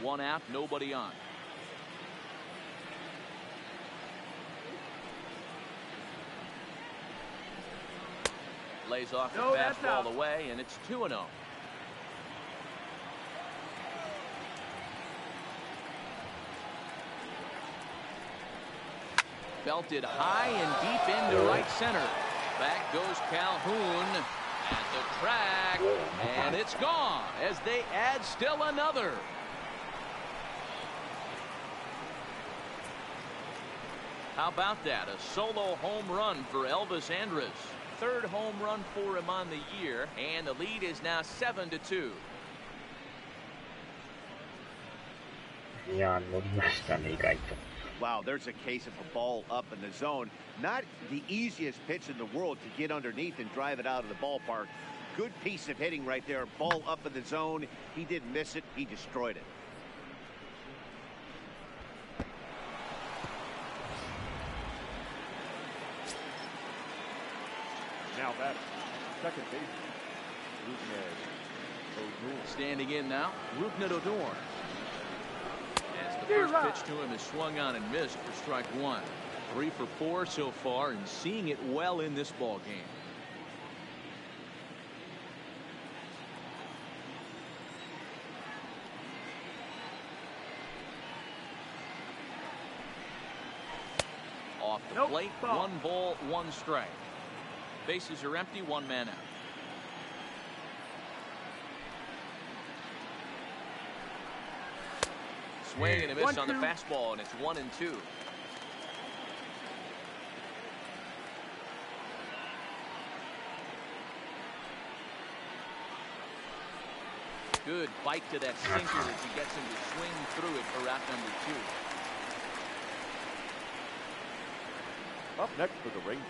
One out, nobody on. Lays off the fastball away, and it's 2-0. Belted high and deep into right center. Back goes Calhoun at the track, and it's gone as they add still another. How about that? A solo home run for Elvis Andrus. 3rd home run for him on the year, and the lead is now 7-2. いや、乗りましたね、意外と。Wow, there's a case of a ball up in the zone. Not the easiest pitch in the world to get underneath and drive it out of the ballpark. Good piece of hitting right there. Ball up in the zone. He didn't miss it. He destroyed it. Now that second base. Standing in now, Rougned Odor. As the first pitch to him is swung on and missed for strike one. 3 for 4 so far and seeing it well in this ball game. Off the plate, 1 ball, 1 strike. Bases are empty, 1 man out. Swing and a miss on the fastball, and it's 1-2. Good bite to that sinker as he gets him to swing through it for out number 2. Up next for the Rangers.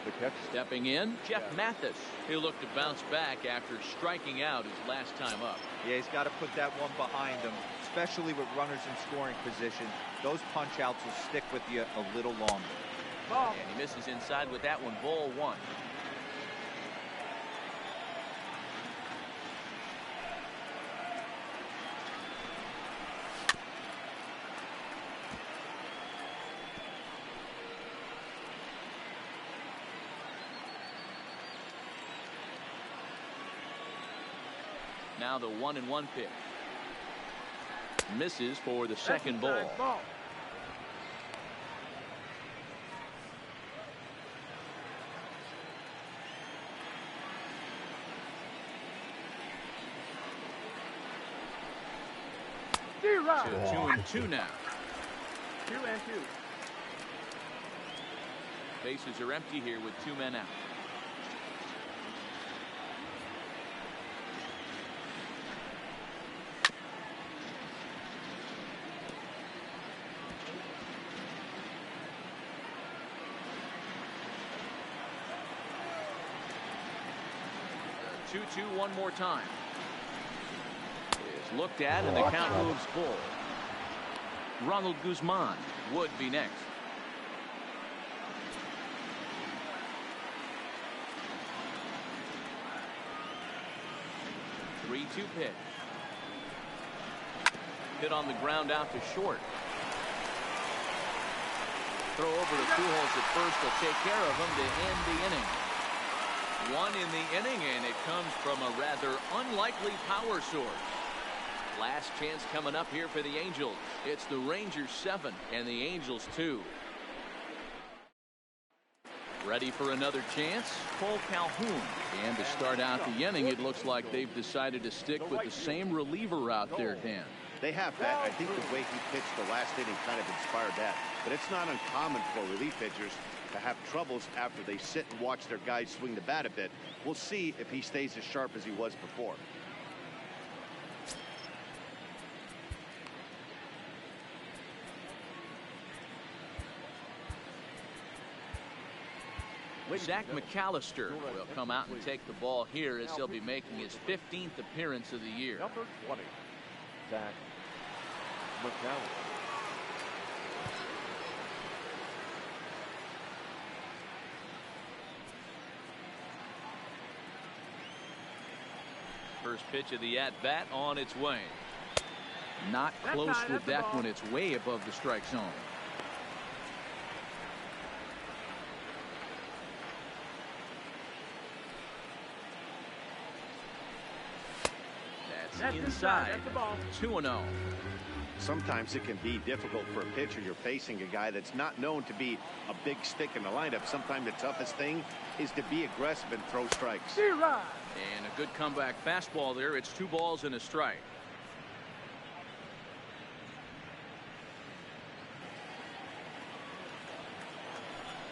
The catcher. Stepping in, Jeff Mathis. He'll look to bounce back after striking out his last time up. Yeah, he's got to put that one behind him, especially with runners in scoring position. Those punch outs will stick with you a little longer. And he misses inside with that one. Ball 1. Now the 1-1 pitch. Misses for the second ball. 2-2 now. 2-2. Bases are empty here with 2 men out. Two, one more time. Is looked at and the count moves full. Ronald Guzman would be next. The 3-2 pitch. Hit on the ground out to short. Throw over to Pujols at first. Will take care of him to end the inning. 1 in the inning, and it comes from a rather unlikely power source. Last chance coming up here for the Angels. It's the Rangers 7 and the Angels 2. Ready for another chance? Cole Calhoun. And to start out the inning, it looks like they've decided to stick with the same reliever out there, Dan. They have that. I think the way he pitched the last inning kind of inspired that. But it's not uncommon for relief pitchers to have troubles after they sit and watch their guys swing the bat a bit. We'll see if he stays as sharp as he was before. Zach McAllister will come out and take the ball here as he'll be making his 15th appearance of the year. Number 20, Zach McAllister. First pitch of the at-bat on its way. Not close with that one. It's way above the strike zone. That's inside. 2-0. Sometimes it can be difficult for a pitcher. You're facing a guy that's not known to be a big stick in the lineup. Sometimes the toughest thing is to be aggressive and throw strikes. And a good comeback fastball there. It's 2 balls and a strike.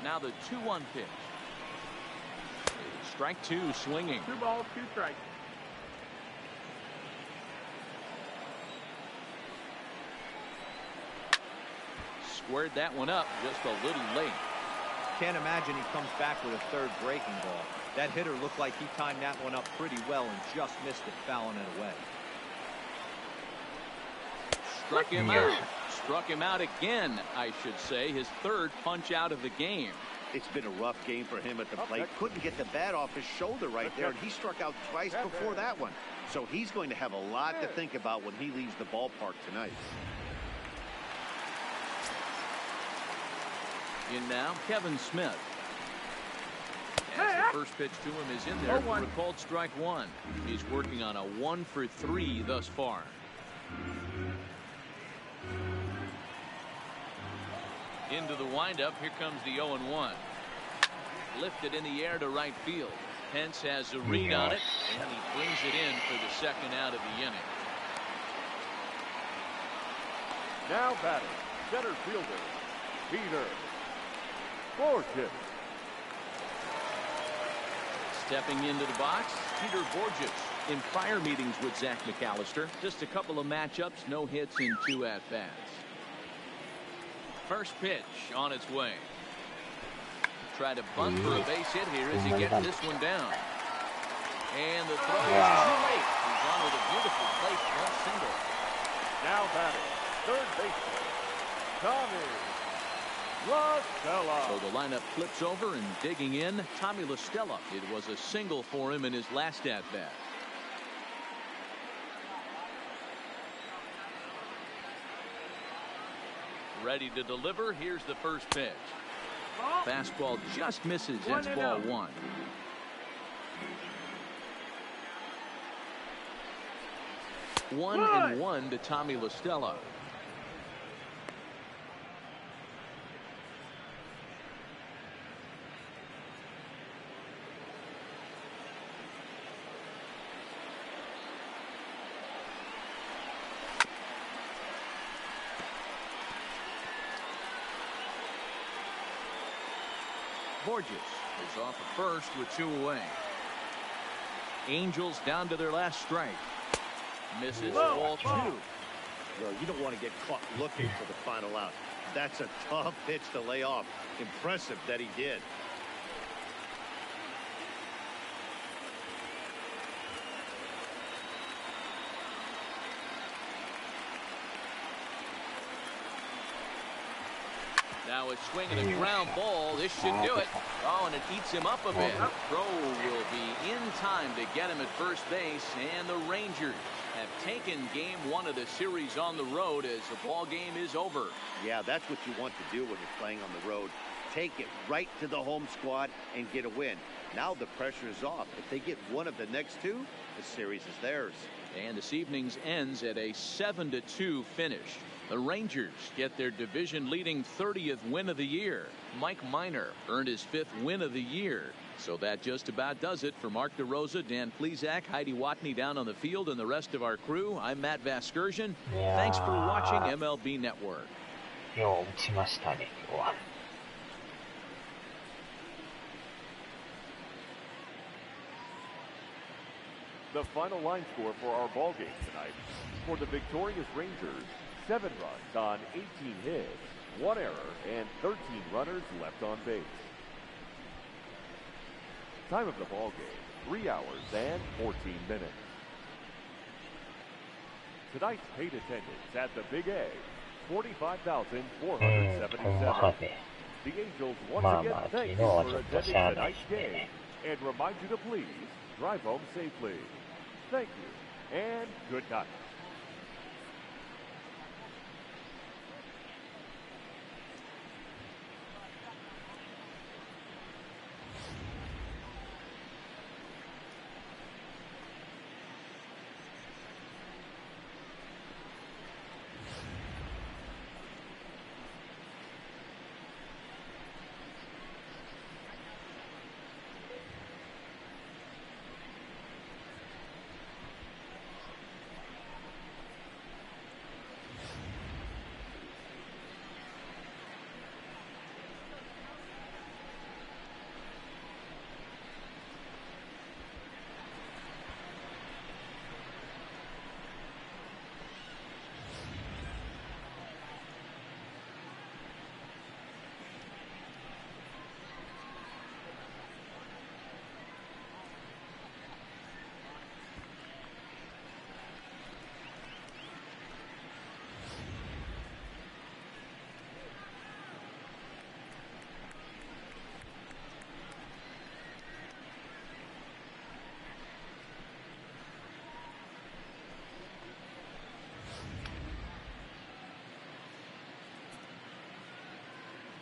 Now the 2-1 pitch. Strike 2 swinging. 2 balls, 2 strikes. squared that one up just a little late. Can't imagine he comes back with a third breaking ball. That hitter looked like he timed that one up pretty well and just missed it, fouling it away. Struck him out. Struck him out again, I should say. His third punch out of the game. It's been a rough game for him at the plate. Couldn't get the bat off his shoulder right there, and he struck out twice before that one. So he's going to have a lot to think about when he leaves the ballpark tonight. In now, Kevin Smith. As the first pitch to him is in there for a called strike one. He's working on a 1 for 3 thus far. Into the windup. Here comes the 0-1. Lifted in the air to right field. Pence has a read on it, and he brings it in for the second out of the inning. Now batting, center fielder, Peter Borges. Stepping into the box, Peter Borges. In prior meetings with Zach McAllister, just a couple of matchups, no hits in 2 at-bats. First pitch on its way. Try to bunt for a base hit here as he gets this one down. And the throw is too late. He's on with a beautiful place, one single. Now batting, third baseman, Tommy La Stella. So the lineup flips over and digging in, Tommy La Stella. It was a single for him in his last at-bat. Ready to deliver. Here's the first pitch. Fastball just misses. That's ball 1. One and one to Tommy La Stella. Borges is off at first with 2 away. Angels down to their last strike. Misses ball 2. Well, you don't want to get caught looking for the final out. That's a tough pitch to lay off. Impressive that he did. Now it's swinging a ground ball. This should do it. Oh, and it eats him up a bit. Throw will be in time to get him at first base, and the Rangers have taken game 1 of the series on the road as the ball game is over. Yeah, that's what you want to do when you're playing on the road. Take it right to the home squad and get a win. Now the pressure is off. If they get one of the next 2, the series is theirs. And this evening's ends at a 7-2 finish. The Rangers get their division-leading 30th win of the year. Mike Minor earned his 5th win of the year. So that just about does it for Mark DeRosa, Dan Plesac, Heidi Watney down on the field, and the rest of our crew. I'm Matt Vasgersian. Thanks for watching MLB Network. よう打ちましたね、今日は。The final line score for our ball game tonight. For the victorious Rangers, 7 runs on 18 hits, 1 error, and 13 runners left on base. Time of the ball game, 3 hours and 14 minutes. Tonight's paid attendance at the Big A, 45,477. The Angels once again thank you for attending tonight's game and remind you to please drive home safely. Thank you and good night.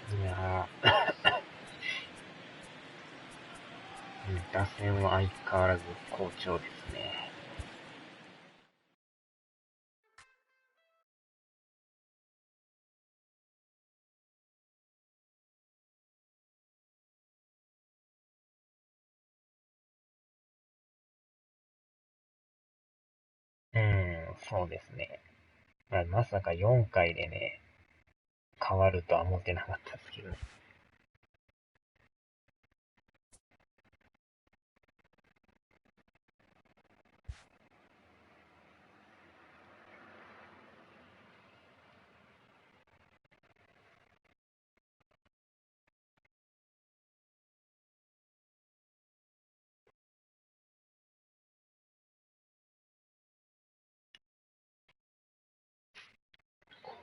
いやー、打線は相変わらず好調ですね。そうですね。まさか4回でね、変わるとは思ってなかったですけどね。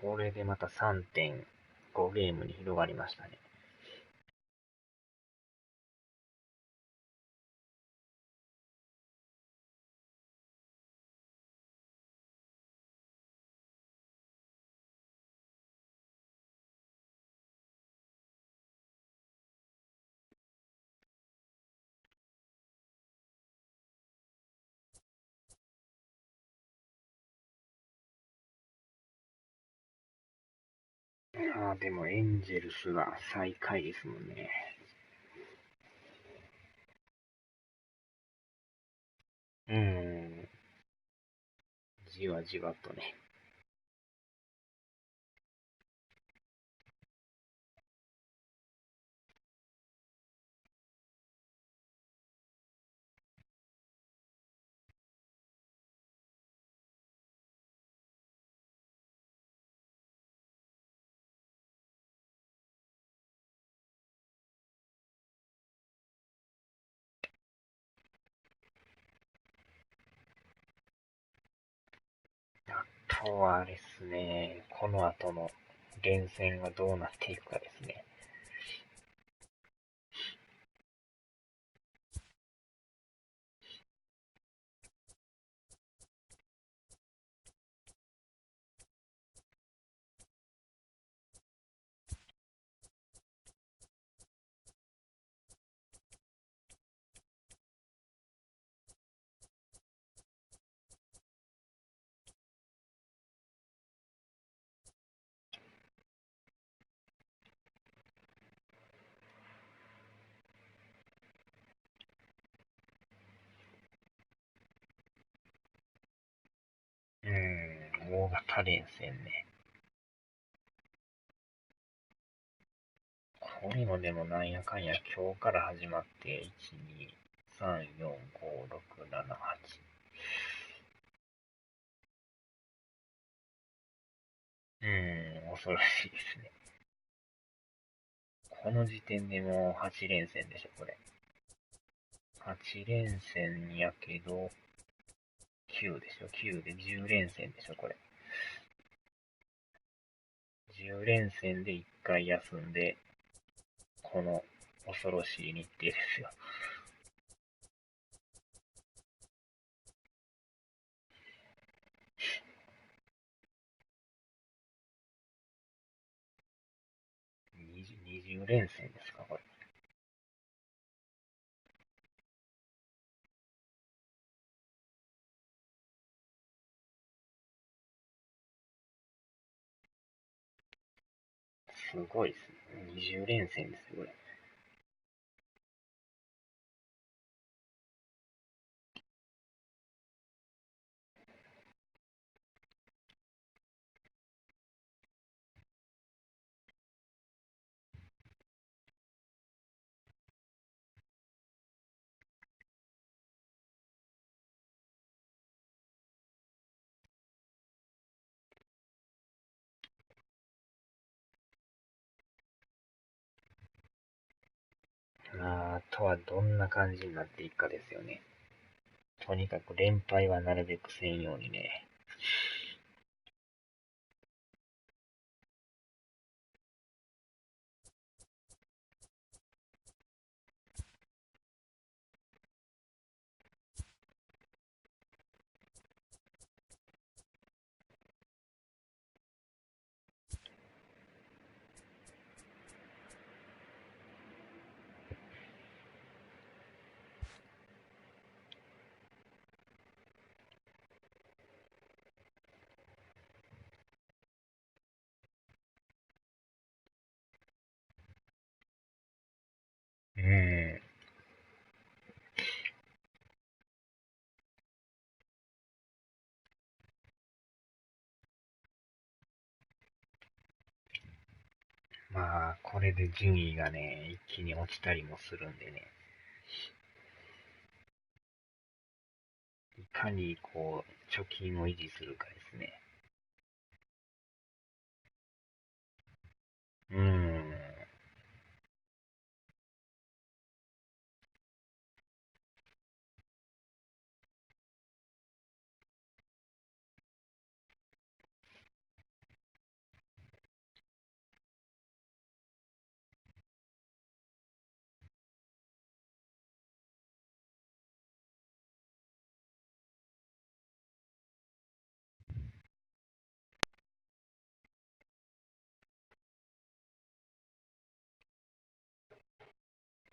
これでまた 3.5 ゲームに広がりましたね。でもエンジェルスが最下位ですもんね。じわじわとね。あとはあれですね、この後の連戦がどうなっていくかですね。大型連戦ね。これもでもなんやかんや今日から始まって、1、2、3、4、5、6、7、8。恐ろしいですね。この時点でもう8連戦でしょ、これ。8連戦やけど、9でしょ、9で10連戦でしょ、これ。10連戦で1回休んで、この恐ろしい日程ですよ。20連戦ですか、これ。すごいですね。20連戦ですよ、これ。あとはどんな感じになっていくかですよね。とにかく連敗はなるべくせんようにね。まあ、これで順位がね、一気に落ちたりもするんでね。いかにこう、貯金を維持するかですね。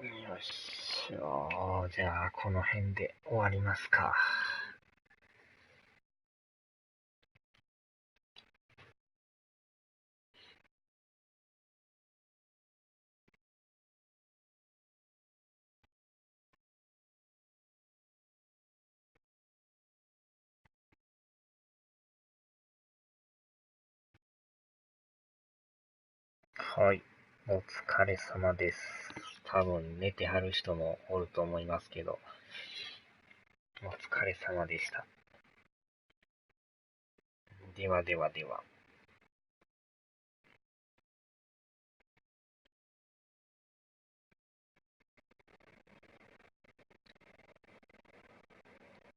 よしよ。じゃあ、この辺で終わりますか。はい。お疲れ様です。多分寝てはる人もおると思いますけど、お疲れ様でした。ではではでは。